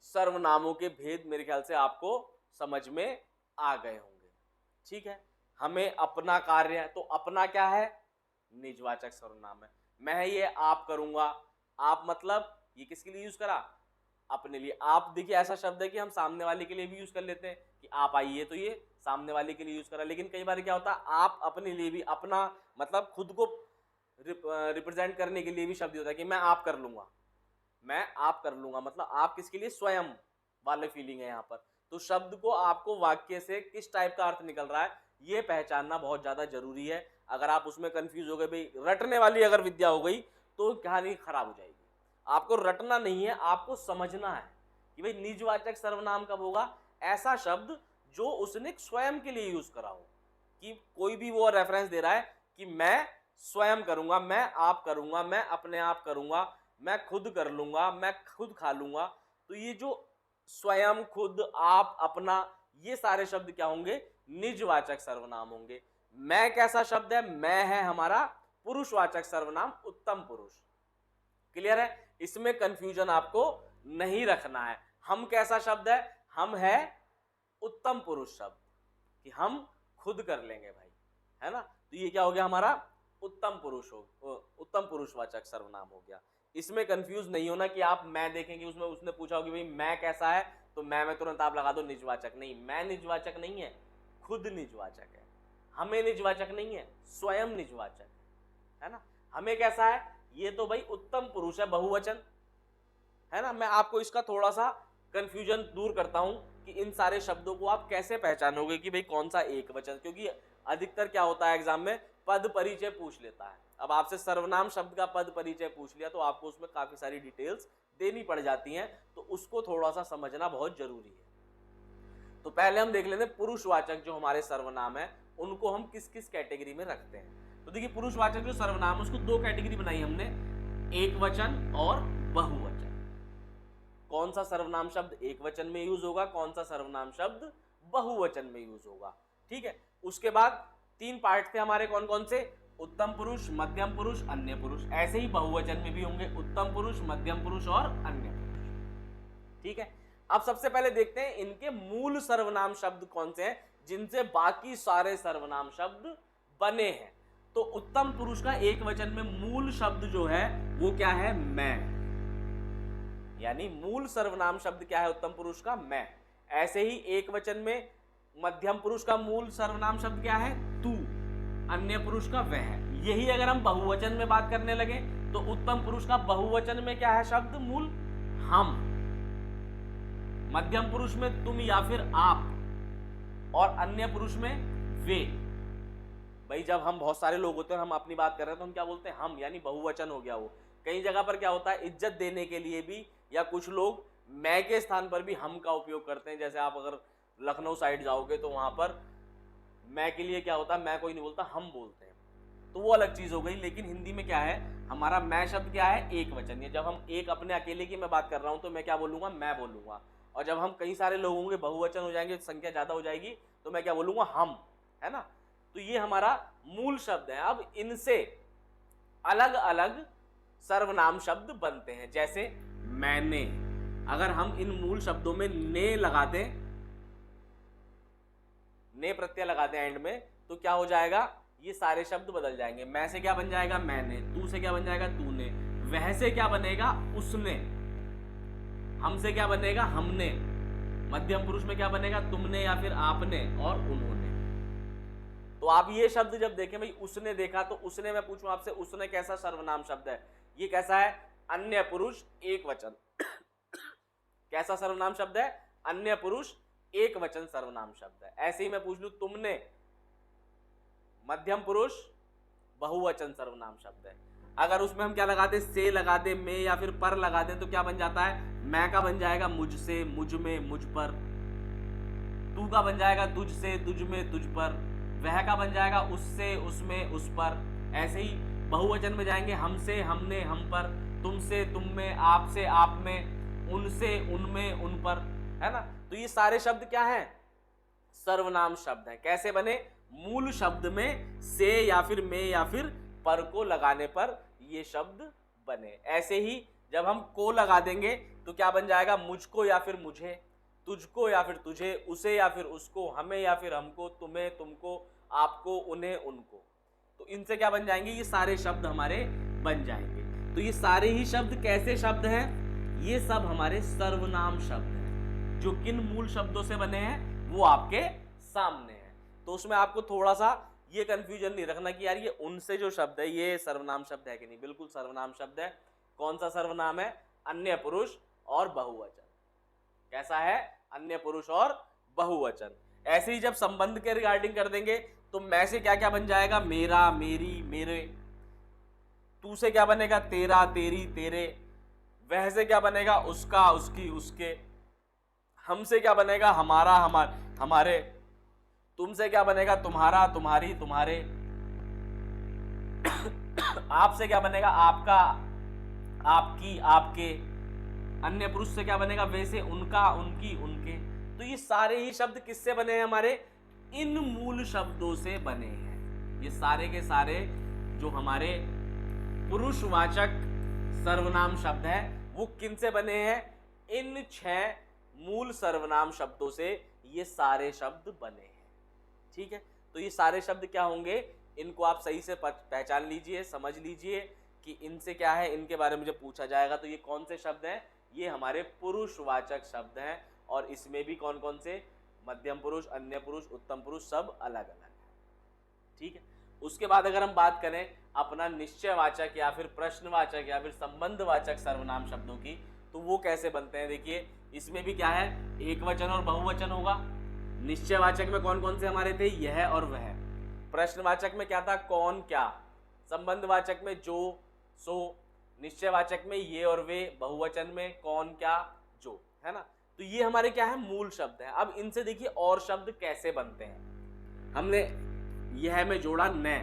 सर्वनामों के भेद मेरे ख्याल से आपको समझ में आ गए होंगे। ठीक है, हमें अपना कार्य है, तो अपना क्या है, निजवाचक सर्वनाम है। मैं ये आप करूंगा, आप मतलब ये किसके लिए यूज करा, अपने लिए। आप देखिए ऐसा शब्द है कि हम सामने वाले के लिए भी यूज कर लेते हैं कि आप आइए, तो ये सामने वाले के लिए यूज करा। लेकिन कई बार क्या होता है, आप अपने लिए भी, अपना मतलब खुद को रिप्रेजेंट करने के लिए भी शब्द होता है कि मैं आप कर लूंगा, मैं आप कर लूंगा, मतलब आप किसके लिए, स्वयं वाले फीलिंग है यहाँ पर। तो शब्द को आपको वाक्य से किस टाइप का अर्थ निकल रहा है ये पहचानना बहुत ज्यादा जरूरी है। अगर आप उसमें कंफ्यूज हो गए, भाई रटने वाली अगर विद्या हो गई तो कहानी खराब हो जाएगी। आपको रटना नहीं है, आपको समझना है कि भाई निजवाचक सर्वनाम कब होगा, ऐसा शब्द जो उसने स्वयं के लिए यूज करा हो। कि कोई भी वो रेफरेंस दे रहा है कि मैं स्वयं करूंगा, मैं आप करूंगा, मैं अपने आप करूंगा, मैं खुद कर लूंगा, मैं खुद खा लूंगा। तो ये जो स्वयं, खुद, आप, अपना, ये सारे शब्द क्या होंगे? निजवाचक सर्वनाम होंगे। मैं कैसा शब्द है? मैं है हमारा पुरुषवाचक सर्वनाम उत्तम पुरुष। क्लियर है? इसमें कंफ्यूजन आपको नहीं रखना है। हम कैसा शब्द है? हम है उत्तम पुरुष शब्द, कि हम खुद कर लेंगे भाई, है ना? तो ये क्या हो गया हमारा? उत्तम पुरुष उत्तम पुरुषवाचक सर्वनाम हो गया। इसमें कंफ्यूज नहीं होना कि आप मैं देखेंगे उसमें उसने पूछा होगा भाई मैं कैसा है, तो मैं में तुरंत आप लगा दो निजवाचक। नहीं, मैं निजवाचक नहीं है, खुद निजवाचक है। हमें निजवाचक नहीं है, स्वयं निजवाचक है ना? हमें कैसा है? ये तो भाई उत्तम पुरुष है, बहुवचन है ना? मैं आपको इसका थोड़ा सा कंफ्यूजन दूर करता हूं कि इन सारे शब्दों को आप कैसे पहचानोगे कि भाई कौन सा एक वचन, क्योंकि अधिकतर क्या होता है एग्जाम में पद परिचय पूछ लेता है। अब आपसे सर्वनाम शब्द का पद परिचय पूछ लिया तो आपको उसमें काफी सारी डिटेल्स देनी पड़ जाती हैं, तो उसको थोड़ा सा समझना बहुत जरूरी है। तो पहले हम देख लेते हैं पुरुषवाचक जो हमारे सर्वनाम है उनको हम किस किस कैटेगरी में रखते हैं। तो देखिए पुरुषवाचक जो सर्वनाम है उसको दो कैटेगरी बनाई हमने, एक वचन और बहुवचन। कौन सा सर्वनाम शब्द एक वचन में यूज होगा, कौन सा सर्वनाम शब्द बहुवचन में यूज होगा, ठीक है? उसके बाद तीन पार्ट थे हमारे, कौन कौन से? उत्तम पुरुष, मध्यम पुरुष, अन्य पुरुष। ऐसे ही बहुवचन में भी होंगे उत्तम पुरुष, मध्यम पुरुष और अन्य पुरुष, ठीक है? अब सबसे पहले देखते हैं इनके मूल सर्वनाम शब्द कौन से हैं जिनसे बाकी सारे सर्वनाम शब्द बने हैं। तो उत्तम पुरुष का एक वचन में मूल शब्द जो है वो क्या है? मैं। यानी मूल सर्वनाम शब्द क्या है उत्तम पुरुष का? मैं। ऐसे ही एक वचन में मध्यम पुरुष का मूल सर्वनाम शब्द क्या है? तू। अन्य पुरुष का वह। यही अगर हम बहुवचन में बात करने लगे तो उत्तम पुरुष का बहुवचन में क्या है शब्द मूल? हम। मध्यम पुरुष में तुम या फिर आप, और अन्य पुरुष में वे। भाई जब हम बहुत सारे लोग होते हैं हम अपनी बात कर रहे हैं तो हम क्या बोलते हैं? हम, यानी बहुवचन हो गया वो। कई जगह पर क्या होता है इज्जत देने के लिए भी, या कुछ लोग मैं के स्थान पर भी हम का उपयोग करते हैं। जैसे आप अगर लखनऊ साइड जाओगे तो वहां पर मैं के लिए क्या होता है? मैं कोई नहीं बोलता, हम बोलते हैं, तो वो अलग चीज हो गई। लेकिन हिंदी में क्या है हमारा? मैं शब्द क्या है? एक वचन। जब हम एक अपने अकेले की मैं बात कर रहा हूं तो मैं क्या बोलूंगा? मैं बोलूंगा। और जब हम कई सारे लोग होंगे, बहुवचन हो जाएंगे, संख्या ज्यादा हो जाएगी, तो मैं क्या बोलूंगा? हम, है ना? तो ये हमारा मूल शब्द है। अब इनसे अलग अलग सर्वनाम शब्द बनते हैं, जैसे मैंने। अगर हम इन मूल शब्दों में ने लगा दें, ने प्रत्यय लगा दें एंड में, तो क्या हो जाएगा? ये सारे शब्द बदल जाएंगे। मैं से क्या बन जाएगा? मैंने। तू से क्या बन जाएगा? तूने। वह से क्या बनेगा? उसने। हम से क्या बनेगा? हमने। मध्यम पुरुष में क्या बनेगा? तुमने या फिर आपने, और उन्होंने। तो आप ये शब्द जब देखें, भाई उसने देखा, तो उसने, मैं पूछूं आपसे, उसने कैसा सर्वनाम शब्द है? ये कैसा है? अन्य पुरुष एक वचन। कैसा सर्वनाम शब्द है? अन्य पुरुष एक वचन सर्वनाम शब्द है। ऐसे ही मैं पूछ लूं तुमने, मध्यम पुरुष बहुवचन सर्वनाम शब्द है। अगर उसमें हम क्या लगा दे? से लगा दे, में या फिर पर लगा दे, तो क्या बन जाता है? मैं का बन जाएगा मुझसे, मुझ में, मुझ पर। तू का बन जाएगा तुझ से, तुझ में, तुझ पर। वह का बन जाएगा उससे, उसमें, उस पर। ऐसे ही बहुवचन में जाएंगे हमसे, हमने, हम पर। तुमसे, तुम में, आपसे, आप में, उनसे, उनमें, उन पर, है ना? तो ये सारे शब्द क्या हैं? सर्वनाम शब्द हैं। कैसे बने? मूल शब्द में से या फिर में या फिर पर को लगाने पर ये शब्द बने। ऐसे ही जब हम को लगा देंगे तो क्या बन जाएगा? मुझको या फिर मुझे, तुझको या फिर तुझे, उसे या फिर उसको, हमें या फिर हमको, तुम्हें, तुमको, आपको, उन्हें, उनको। तो इनसे क्या बन जाएंगे? ये सारे शब्द हमारे बन जाएंगे। तो ये सारे ही शब्द कैसे शब्द हैं? ये सब हमारे सर्वनाम शब्द हैं, जो किन मूल शब्दों से बने हैं वो आपके सामने है। तो उसमें आपको थोड़ा सा ये कंफ्यूजन नहीं रखना कि यार ये उनसे जो शब्द है ये सर्वनाम शब्द है कि नहीं। बिल्कुल सर्वनाम शब्द है। कौन सा सर्वनाम है? अन्य पुरुष और बहुवचन। कैसा है? अन्य पुरुष और बहुवचन। ऐसे ही जब संबंध के रिगार्डिंग कर देंगे तो मैं से क्या क्या बन जाएगा? मेरा, मेरी, मेरे। तू से क्या बनेगा? तेरा, तेरी, तेरे। वह से क्या बनेगा? उसका, उसकी, उसके। हमसे क्या बनेगा? हमारा, हमारे। तुमसे क्या बनेगा? तुम्हारा, तुम्हारी, तुम्हारे। आपसे क्या बनेगा? आपका, आपकी, आपके। अन्य पुरुष से क्या बनेगा, वे से, उनका, उनकी, उनके। तो ये सारे ही शब्द किससे बने हैं, हमारे इन मूल शब्दों से बने हैं। ये सारे के सारे जो हमारे पुरुषवाचक सर्वनाम शब्द है वो किन से बने हैं, इन 6 मूल सर्वनाम शब्दों से ये सारे शब्द बने हैं। ठीक है, तो ये सारे शब्द क्या होंगे, इनको आप सही से पहचान लीजिए, समझ लीजिए कि इनसे क्या है, इनके बारे में जब पूछा जाएगा तो ये कौन से शब्द हैं, ये हमारे पुरुषवाचक शब्द हैं। और इसमें भी कौन कौन से, मध्यम पुरुष, अन्य पुरुष, उत्तम पुरुष, सब अलग अलग है। ठीक है, उसके बाद अगर हम बात करें अपना निश्चयवाचक या फिर प्रश्नवाचक या फिर संबंधवाचक सर्वनाम शब्दों की, तो वो कैसे बनते हैं। देखिए इसमें भी क्या है, एक वचन और बहुवचन होगा। निश्चयवाचक में कौन कौन से हमारे थे, यह और वह। प्रश्नवाचक में क्या था, कौन क्या। संबंधवाचक में जो, सो। निश्चयवाचक में ये और वे। बहुवचन में कौन, क्या, जो, है ना। तो ये हमारे क्या है, मूल शब्द है। अब इनसे देखिए और शब्द कैसे बनते हैं। हमने यह में जोड़ा ने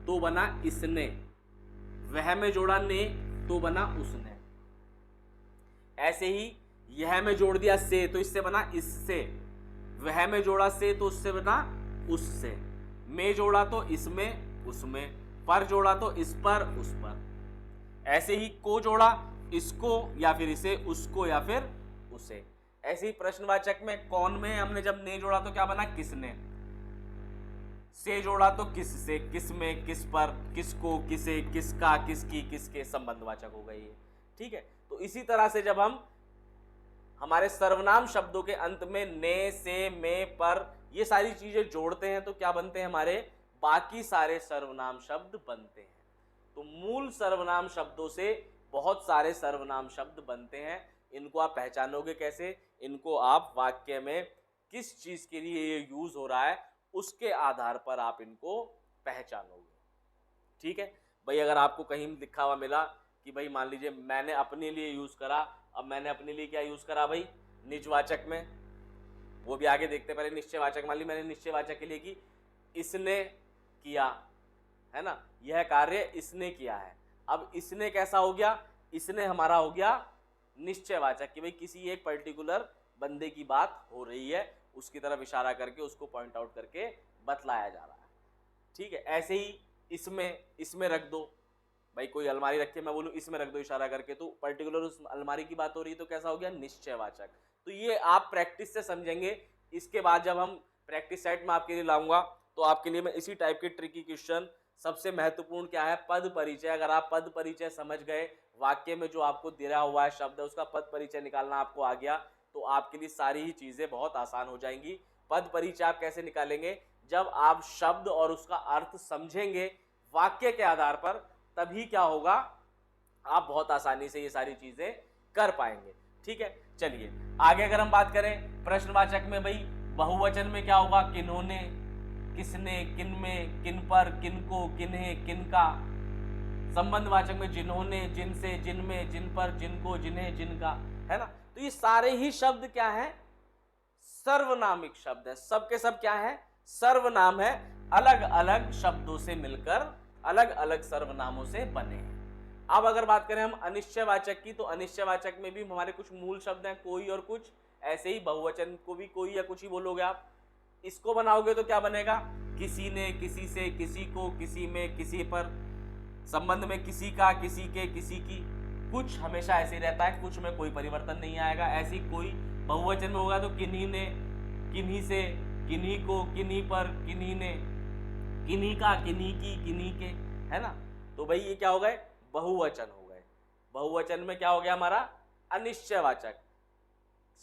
तो बना इसने, वह में जोड़ा ने तो बना उसने। ऐसे ही यह में जोड़ दिया से तो इससे बना इससे, वह में जोड़ा से तो उससे बना उससे, में जोड़ा तो इसमें उसमें, पर जोड़ा तो इस पर उस पर। ऐसे ही को जोड़ा इसको या फिर इसे, उसको या फिर उसे। ऐसे ही प्रश्नवाचक में कौन में हमने जब ने जोड़ा तो क्या बना किसने, से जोड़ा तो किस से, किस में, किस पर, किसको, किसे, किसका, किसकी, किसके, संबंधवाचक हो गई है। ठीक है, तो इसी तरह से जब हम हमारे सर्वनाम शब्दों के अंत में ने, से, में, पर ये सारी चीजें जोड़ते हैं तो क्या बनते हैं, हमारे बाकी सारे सर्वनाम शब्द बनते हैं। तो मूल सर्वनाम शब्दों से बहुत सारे सर्वनाम शब्द बनते हैं। इनको आप पहचानोगे कैसे, इनको आप वाक्य में किस चीज के लिए ये यूज हो रहा है उसके आधार पर आप इनको पहचानोगे। ठीक है भाई, अगर आपको कहीं लिखा हुआ मिला कि भाई मान लीजिए मैंने अपने लिए यूज करा, अब मैंने अपने लिए क्या यूज करा भाई, निजवाचक में, वो भी आगे देखते, पहले निश्चयवाचक। मान ली मैंने निश्चयवाचक के लिए की, इसने किया, है ना, यह कार्य इसने किया है। अब इसने कैसा हो गया, इसने हमारा हो गया निश्चयवाचक कि भाई किसी एक पर्टिकुलर बंदे की बात हो रही है, उसकी तरफ इशारा करके उसको पॉइंट आउट करके बतलाया जा रहा है। ठीक है, ऐसे ही इसमें रख दो, भाई कोई अलमारी रखे, मैं बोलूं इसमें रख दो इशारा करके, तो पर्टिकुलर उस अलमारी की बात हो रही है तो कैसा हो गया, निश्चयवाचक। तो ये आप प्रैक्टिस से समझेंगे। इसके बाद जब हम प्रैक्टिस सेट में आपके लिए लाऊंगा तो आपके लिए मैं इसी टाइप के ट्रिकी क्वेश्चन, सबसे महत्वपूर्ण क्या है, पद परिचय। अगर आप पद परिचय समझ गए, वाक्य में जो आपको दिया हुआ है शब्द है उसका पद परिचय निकालना आपको आ गया, तो आपके लिए सारी ही चीजें बहुत आसान हो जाएंगी। पद परिचय आप कैसे निकालेंगे, जब आप शब्द और उसका अर्थ समझेंगे वाक्य के आधार पर, तभी क्या होगा, आप बहुत आसानी से ये सारी चीजें कर पाएंगे। ठीक है, चलिए आगे अगर हम बात करें प्रश्नवाचक में, भाई बहुवचन में क्या होगा, किन्होंने, किसने, किनमें, किन पर, किनको, किन्हें, किनका। संबंधवाचक में जिन्होंने, जिनसे, जिनमें, जिन पर, जिनको, जिन्हें, जिनका, है ना। तो ये सारे ही शब्द क्या है, सर्वनामिक शब्द है। सब के सब क्या है, सर्वनाम है, अलग अलग शब्दों से मिलकर अलग अलग सर्वनामों से बने हैं। अब अगर बात करें हम अनिश्चयवाचक की, तो अनिश्चयवाचक में भी हमारे कुछ मूल शब्द हैं, कोई और कुछ। ऐसे ही बहुवचन को भी कोई या कुछ ही बोलोगे आप। इसको बनाओगे तो क्या बनेगा, किसी ने, किसी से, किसी को, किसी में, किसी पर। संबंध में किसी का, किसी के, किसी की। कुछ हमेशा ऐसे ही रहता है, कुछ में कोई परिवर्तन नहीं आएगा। ऐसी कोई बहुवचन में होगा तो किन्हीं ने, किन्हीं से, किन्हीं को, किन्हीं पर, किन्हीं ने, किन्हीं का, किन्हीं की, किन्हीं के, है ना। तो भाई ये क्या हो गए, बहुवचन हो गए। बहुवचन में क्या हो गया हमारा, अनिश्चयवाचक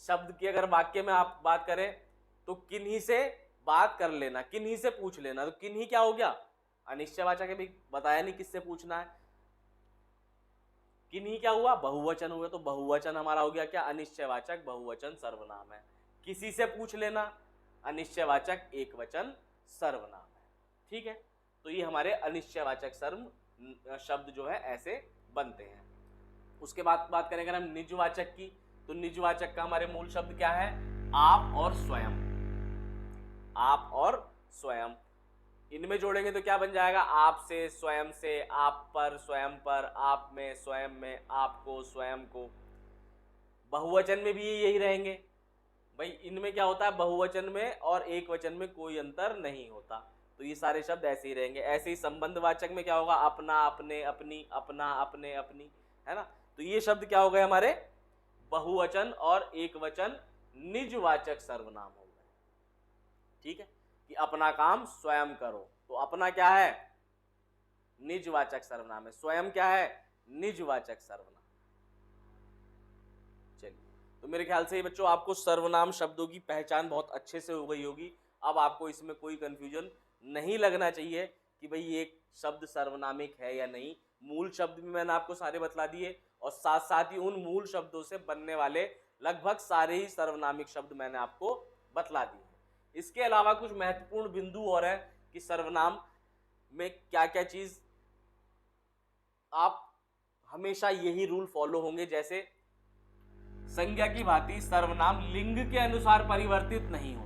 शब्द की अगर वाक्य में आप बात करें तो किन्हीं से बात कर लेना, किन्हीं से पूछ लेना, तो किन्हीं क्या हो गया, अनिश्चयवाचक है, भी बताया नहीं किससे पूछना है। किन्हीं क्या हुआ, बहुवचन हुआ, तो बहुवचन हमारा हो गया क्या, अनिश्चयवाचक बहुवचन सर्वनाम है। किसी से पूछ लेना, अनिश्चयवाचक एकवचन सर्वनाम है। ठीक है, तो ये हमारे अनिश्चयवाचक सर्व शब्द जो है ऐसे बनते हैं। उसके बाद बात करें अगर हम निजवाचक की, तो निजवाचक का हमारे मूल शब्द क्या है, आप और स्वयं। आप और स्वयं, इनमें जोड़ेंगे तो क्या बन जाएगा, आप से, स्वयं से, आप पर, स्वयं पर, आप में, स्वयं में, आपको, स्वयं को। बहुवचन में भी ये यही रहेंगे भाई, इनमें क्या होता है, बहुवचन में और एक वचन में कोई अंतर नहीं होता, तो ये सारे शब्द ऐसे ही रहेंगे। ऐसे ही संबंधवाचक में क्या होगा, अपना, अपने, अपनी, अपना, अपने, अपनी, है ना। तो ये शब्द क्या हो गए हमारे, बहुवचन और एक वचन निजवाचक सर्वनाम हो गए। ठीक है, कि अपना काम स्वयं करो, तो अपना क्या है, निजवाचक सर्वनाम है, स्वयं क्या है, निजवाचक सर्वनाम। चलिए, तो मेरे ख्याल से ये बच्चों आपको सर्वनाम शब्दों की पहचान बहुत अच्छे से हो गई होगी। अब आपको इसमें कोई कंफ्यूजन नहीं लगना चाहिए कि भाई ये शब्द सर्वनामिक है या नहीं। मूल शब्द भी मैंने आपको सारे बतला दिए और साथ साथ ही उन मूल शब्दों से बनने वाले लगभग सारे ही सर्वनामिक शब्द मैंने आपको बतला दिए। इसके अलावा कुछ महत्वपूर्ण बिंदु और हैं कि सर्वनाम में क्या क्या चीज आप हमेशा यही रूल फॉलो होंगे, जैसे संज्ञा की भांति सर्वनाम लिंग के अनुसार परिवर्तित नहीं होते।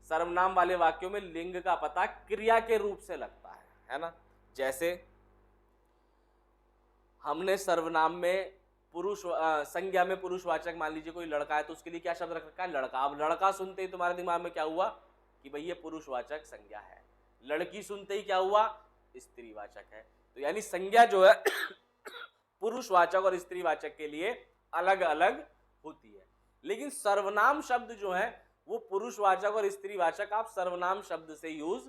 सर्वनाम वाले वाक्यों में लिंग का पता क्रिया के रूप से लगता है ना। जैसे हमने सर्वनाम में पुरुष संज्ञा में पुरुषवाचक, मान लीजिए कोई लड़का है तो उसके लिए क्या शब्द रख रखा है, लड़का। अब लड़का सुनते ही तुम्हारे दिमाग में क्या हुआ कि भाई ये पुरुषवाचक संज्ञा है। लड़की सुनते ही क्या हुआ, स्त्रीवाचक है। तो यानी संज्ञा जो है पुरुषवाचक और स्त्रीवाचक के लिए अलग अलग होती है। लेकिन सर्वनाम शब्द जो है वो पुरुषवाचक और स्त्रीवाचक आप सर्वनाम शब्द से यूज,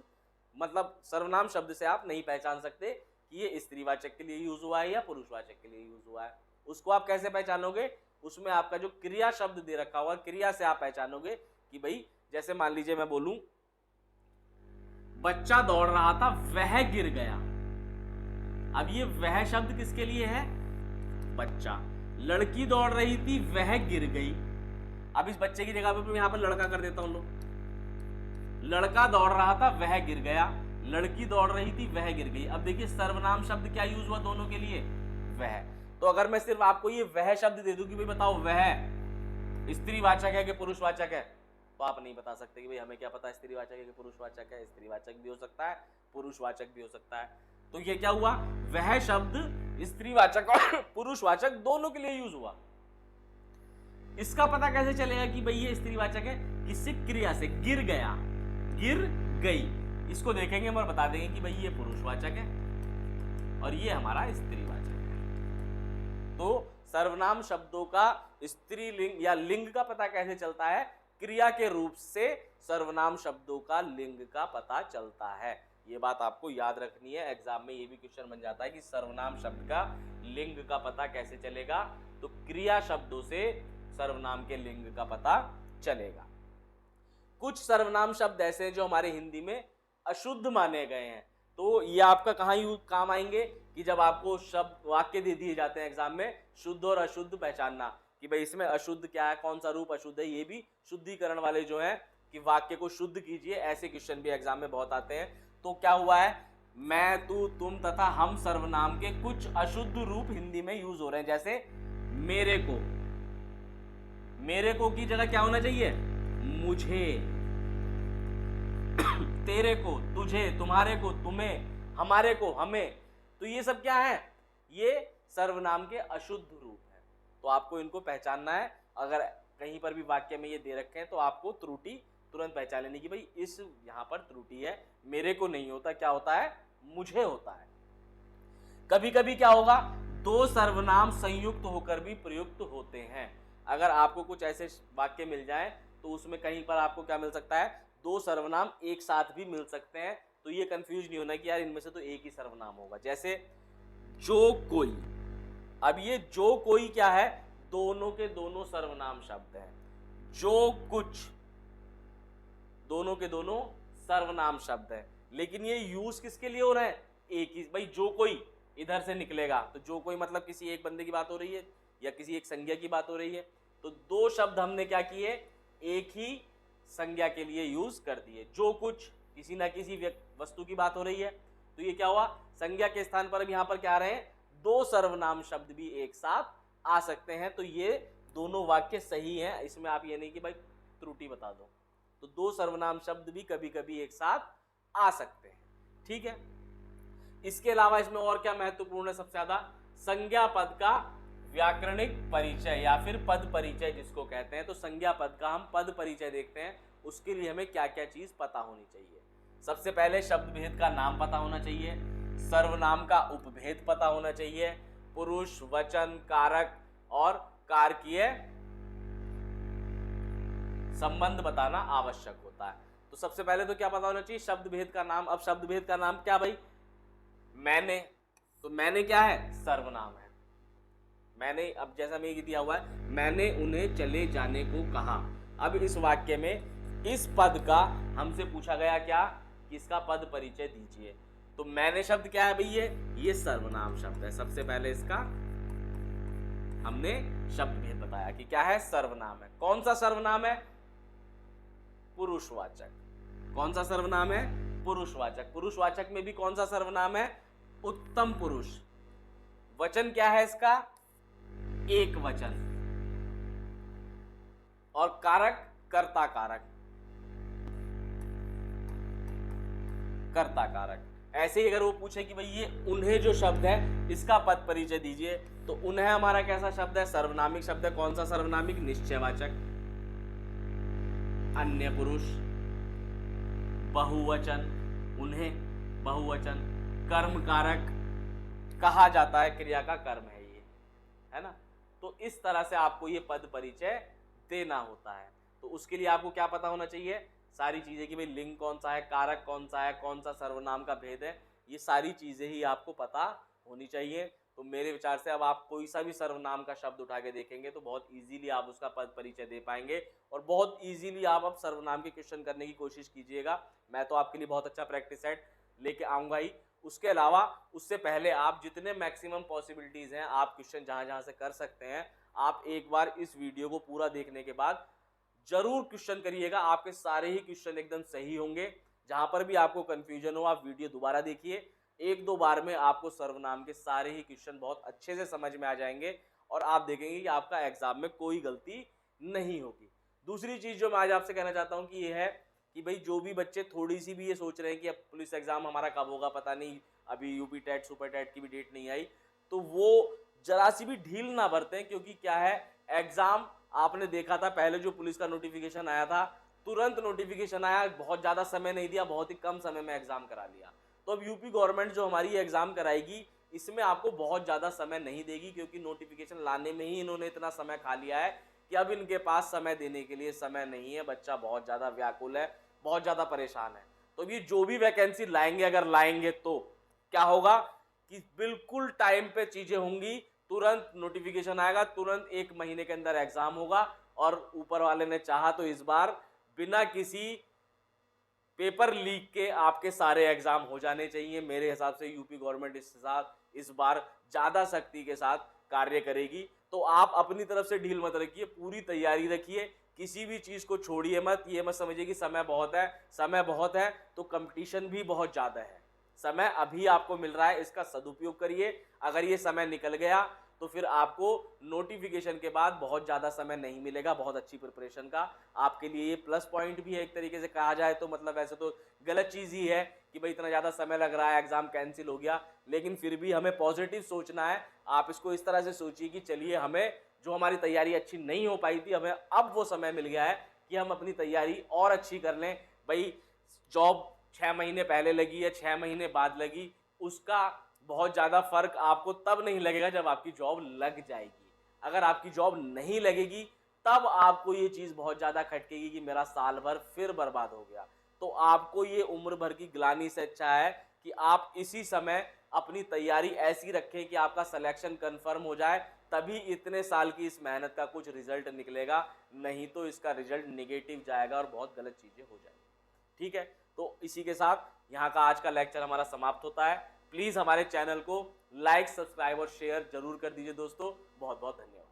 मतलब सर्वनाम शब्द से आप नहीं पहचान सकते कि ये स्त्रीवाचक के लिए यूज हुआ है या पुरुषवाचक के लिए यूज हुआ है। उसको आप कैसे पहचानोगे, उसमें आपका जो क्रिया शब्द दे रखा हुआ, क्रिया से आप पहचानोगे कि भाई, जैसे मान लीजिए मैं बोलूं बच्चा दौड़ रहा था वह गिर गया। अब ये वह शब्द किसके लिए है, बच्चा। लड़की दौड़ रही थी वह गिर गई। अब इस बच्चे की जगह पे मैं यहां पर लड़का कर देता हूं लो। लड़का दौड़ रहा था वह गिर गया, लड़की दौड़ रही थी वह गिर गई। अब देखिए सर्वनाम शब्द क्या यूज हुआ दोनों के लिए, वह। तो अगर मैं सिर्फ आपको ये वह शब्द दे दूं कि भाई बताओ वह स्त्रीवाचक है कि पुरुषवाचक है, तो आप नहीं बता सकते कि भाई हमें क्या पता स्त्रीवाचक है कि पुरुषवाचक है। स्त्रीवाचक भी हो सकता है, पुरुषवाचक भी हो सकता है। तो ये क्या हुआ, वह शब्द स्त्रीवाचक और पुरुषवाचक दोनों के लिए यूज हुआ। इसका पता कैसे चलेगा कि भाई ये स्त्रीवाचक है, किससे, क्रिया से, गिर गया, गिर गई। इसको देखेंगे और बता देंगे कि भाई ये पुरुषवाचक है और ये हमारा स्त्रीवाचक है। तो सर्वनाम शब्दों का स्त्रीलिंग या लिंग का पता कैसे चलता है, क्रिया के रूप से सर्वनाम शब्दों का लिंग का पता चलता है। ये बात आपको याद रखनी है, एग्जाम में ये भी क्वेश्चन बन जाता है कि सर्वनाम शब्द का लिंग का पता कैसे चलेगा। तो क्रिया शब्दों से सर्वनाम के लिंग का पता चलेगा। कुछ सर्वनाम शब्द ऐसे हैं जो हमारे हिंदी में अशुद्ध माने गए हैं, तो ये आपका कहाँ यूज काम आएंगे कि जब आपको शब्द वाक्य दे दिए जाते हैं एग्जाम में, शुद्ध और अशुद्ध पहचानना कि भाई इसमें अशुद्ध क्या है, कौन सा रूप अशुद्ध है। ये भी शुद्धिकरण वाले जो है कि वाक्य को शुद्ध कीजिए, ऐसे क्वेश्चन भी एग्जाम में बहुत आते हैं। तो क्या हुआ है, मैं, तू, तुम तथा हम सर्वनाम के कुछ अशुद्ध रूप हिंदी में यूज हो रहे हैं। जैसे मेरे को, मेरे को की जगह क्या होना चाहिए, मुझे। तेरे को, तुझे, तुम्हारे को, तुम्हें, हमारे को, हमें। तो ये सब क्या है, ये सर्वनाम के अशुद्ध रूप है। तो आपको इनको पहचानना है। अगर कहीं पर भी वाक्य में ये दे रखे हैं तो आपको त्रुटि तुरंत पहचान लेनी कि भाई इस यहां पर त्रुटि है, मेरे को नहीं होता, क्या होता है, मुझे होता है। कभी कभी क्या होगा, दो सर्वनाम संयुक्त होकर भी प्रयुक्त होते हैं। अगर आपको कुछ ऐसे वाक्य मिल जाए तो उसमें कहीं पर आपको क्या मिल सकता है, दो सर्वनाम एक साथ भी मिल सकते हैं। तो ये कंफ्यूज नहीं होना कि यार इनमें से तो एक ही सर्वनाम होगा। जैसे जो कोई, अब ये जो कोई क्या है, दोनों के दोनों सर्वनाम शब्द हैं। जो कुछ, दोनों के दोनों सर्वनाम शब्द हैं, लेकिन ये यूज किसके लिए हो रहे हैं, एक ही। भाई जो कोई इधर से निकलेगा तो जो कोई मतलब किसी एक बंदे की बात हो रही है या किसी एक संज्ञा की बात हो रही है। तो दो शब्द हमने क्या किए, एक ही संज्ञा के लिए यूज कर दिए। जो कुछ किसी ना किसी वस्तु की बात हो रही है, तो ये क्या हुआ, संज्ञा के स्थान पर अब यहां पर क्या आ रहे हैं, दो सर्वनाम शब्द भी एक साथ आ सकते हैं। तो ये दोनों वाक्य सही हैं, इसमें आप ये नहीं कि भाई त्रुटि बता दो। तो दो सर्वनाम शब्द भी कभी कभी एक साथ आ सकते हैं, ठीक है। इसके अलावा इसमें और क्या महत्वपूर्ण है, सबसे ज्यादा संज्ञा पद का व्याकरणिक परिचय या फिर पद परिचय जिसको कहते हैं। तो संज्ञा पद का हम पद परिचय देखते हैं, उसके लिए हमें क्या क्या चीज पता होनी चाहिए। सबसे पहले शब्द भेद का नाम पता होना चाहिए, सर्वनाम का उपभेद पता होना चाहिए, पुरुष, वचन, कारक और कारकीय संबंध बताना आवश्यक होता है। तो सबसे पहले तो क्या पता होना चाहिए, शब्द भेद का नाम। अब शब्द भेद का नाम क्या भाई, मैंने, तो मैंने क्या है, सर्वनाम है। मैंने, अब जैसा मैं दिया हुआ है, मैंने उन्हें चले जाने को कहा। अब इस वाक्य में इस पद का हमसे पूछा गया क्या, कि इसका पद परिचय दीजिए। तो मैंने शब्द क्या है भाई, ये सर्वनाम शब्द है। सबसे पहले इसका हमने शब्द भेद बताया कि क्या है, सर्वनाम है। कौन सा सर्वनाम है, पुरुषवाचक। कौन सा सर्वनाम है, पुरुषवाचक। पुरुषवाचक में भी कौन सा सर्वनाम है, उत्तम पुरुष। वचन क्या है इसका, एक वचन। और कारक, कर्ता कारक। कर्ता कारक। ऐसे ही अगर वो पूछे कि भाई ये उन्हें जो शब्द है इसका पद परिचय दीजिए, तो उन्हें हमारा कैसा शब्द है, सर्वनामिक शब्द है। कौन सा सर्वनामिक, निश्चयवाचक। अन्य पुरुष, बहुवचन, उन्हें बहुवचन, कर्म कारक, कहा जाता है, क्रिया का कर्म है ये, है ना। तो इस तरह से आपको ये पद परिचय देना होता है। तो उसके लिए आपको क्या पता होना चाहिए, सारी चीजें, कि भाई लिंग कौन सा है, कारक कौन सा है, कौन सा सर्वनाम का भेद है, ये सारी चीजें ही आपको पता होनी चाहिए। तो मेरे विचार से अब आप कोई सा भी सर्वनाम का शब्द उठा के देखेंगे तो बहुत इजीली आप उसका पद परिचय दे पाएंगे, और बहुत इजीली आप अब सर्वनाम के क्वेश्चन करने की कोशिश कीजिएगा। मैं तो आपके लिए बहुत अच्छा प्रैक्टिस सेट लेके आऊंगा ही। उसके अलावा उससे पहले आप जितने मैक्सिमम पॉसिबिलिटीज हैं, आप क्वेश्चन जहां से कर सकते हैं, आप एक बार इस वीडियो को पूरा देखने के बाद जरूर क्वेश्चन करिएगा। आपके सारे ही क्वेश्चन एकदम सही होंगे। जहां पर भी आपको कंफ्यूजन हो, आप वीडियो दोबारा देखिए। एक दो बार में आपको सर्वनाम के सारे ही क्वेश्चन बहुत अच्छे से समझ में आ जाएंगे, और आप देखेंगे कि आपका एग्जाम में कोई गलती नहीं होगी। दूसरी चीज जो मैं आज आपसे कहना चाहता हूं कि ये है कि भाई जो भी बच्चे थोड़ी सी भी ये सोच रहे हैं कि अब पुलिस एग्जाम हमारा कब होगा पता नहीं, अभी यूपी टेट सुपर टेट की भी डेट नहीं आई, तो वो जरा सी भी ढील ना बरतें। क्योंकि क्या है, एग्जाम आपने देखा था, पहले जो पुलिस का नोटिफिकेशन आया था, तुरंत नोटिफिकेशन आया, बहुत ज्यादा समय नहीं दिया, बहुत ही कम समय में एग्जाम करा लिया। तो अब यूपी गवर्नमेंट जो हमारी एग्जाम कराएगी, इसमें आपको बहुत ज्यादा समय नहीं देगी, क्योंकि नोटिफिकेशन लाने में ही इन्होंने इतना समय खा लिया है कि अब इनके पास समय देने के लिए समय नहीं है। बच्चा बहुत ज्यादा व्याकुल है, बहुत ज्यादा परेशान है। तो ये जो भी वैकेंसी लाएंगे, अगर लाएंगे तो क्या होगा कि बिल्कुल टाइम पे चीजें होंगी, तुरंत नोटिफिकेशन आएगा, तुरंत 1 महीने के अंदर एग्जाम होगा। और ऊपर वाले ने चाहा तो इस बार बिना किसी पेपर लीक के आपके सारे एग्जाम हो जाने चाहिए। मेरे हिसाब से यूपी गवर्नमेंट इस बार ज्यादा सख्ती के साथ कार्य करेगी। तो आप अपनी तरफ से ढील मत रखिए, पूरी तैयारी रखिए, किसी भी चीज को छोड़िए मत। ये मत समझिए कि समय बहुत है, समय बहुत है तो कंपटीशन भी बहुत ज्यादा है। समय अभी आपको मिल रहा है, इसका सदुपयोग करिए। अगर ये समय निकल गया तो फिर आपको नोटिफिकेशन के बाद बहुत ज़्यादा समय नहीं मिलेगा बहुत अच्छी प्रिपरेशन का। आपके लिए ये प्लस पॉइंट भी है एक तरीके से कहा जाए तो। मतलब वैसे तो गलत चीज़ ही है कि भाई इतना ज़्यादा समय लग रहा है, एग्ज़ाम कैंसिल हो गया, लेकिन फिर भी हमें पॉजिटिव सोचना है। आप इसको इस तरह से सोचिए कि चलिए, हमें जो हमारी तैयारी अच्छी नहीं हो पाई थी, हमें अब वो समय मिल गया है कि हम अपनी तैयारी और अच्छी कर लें। भाई जॉब 6 महीने पहले लगी या 6 महीने बाद लगी, उसका बहुत ज़्यादा फर्क आपको तब नहीं लगेगा जब आपकी जॉब लग जाएगी। अगर आपकी जॉब नहीं लगेगी तब आपको ये चीज़ बहुत ज़्यादा खटकेगी कि मेरा साल भर फिर बर्बाद हो गया। तो आपको ये उम्र भर की ग्लानि से अच्छा है कि आप इसी समय अपनी तैयारी ऐसी रखें कि आपका सिलेक्शन कंफर्म हो जाए, तभी इतने साल की इस मेहनत का कुछ रिजल्ट निकलेगा। नहीं तो इसका रिजल्ट नेगेटिव जाएगा और बहुत गलत चीज़ें हो जाएंगी। ठीक है, तो इसी के साथ यहाँ का आज का लेक्चर हमारा समाप्त होता है। प्लीज़ हमारे चैनल को लाइक, सब्सक्राइब और शेयर जरूर कर दीजिए दोस्तों। बहुत बहुत धन्यवाद।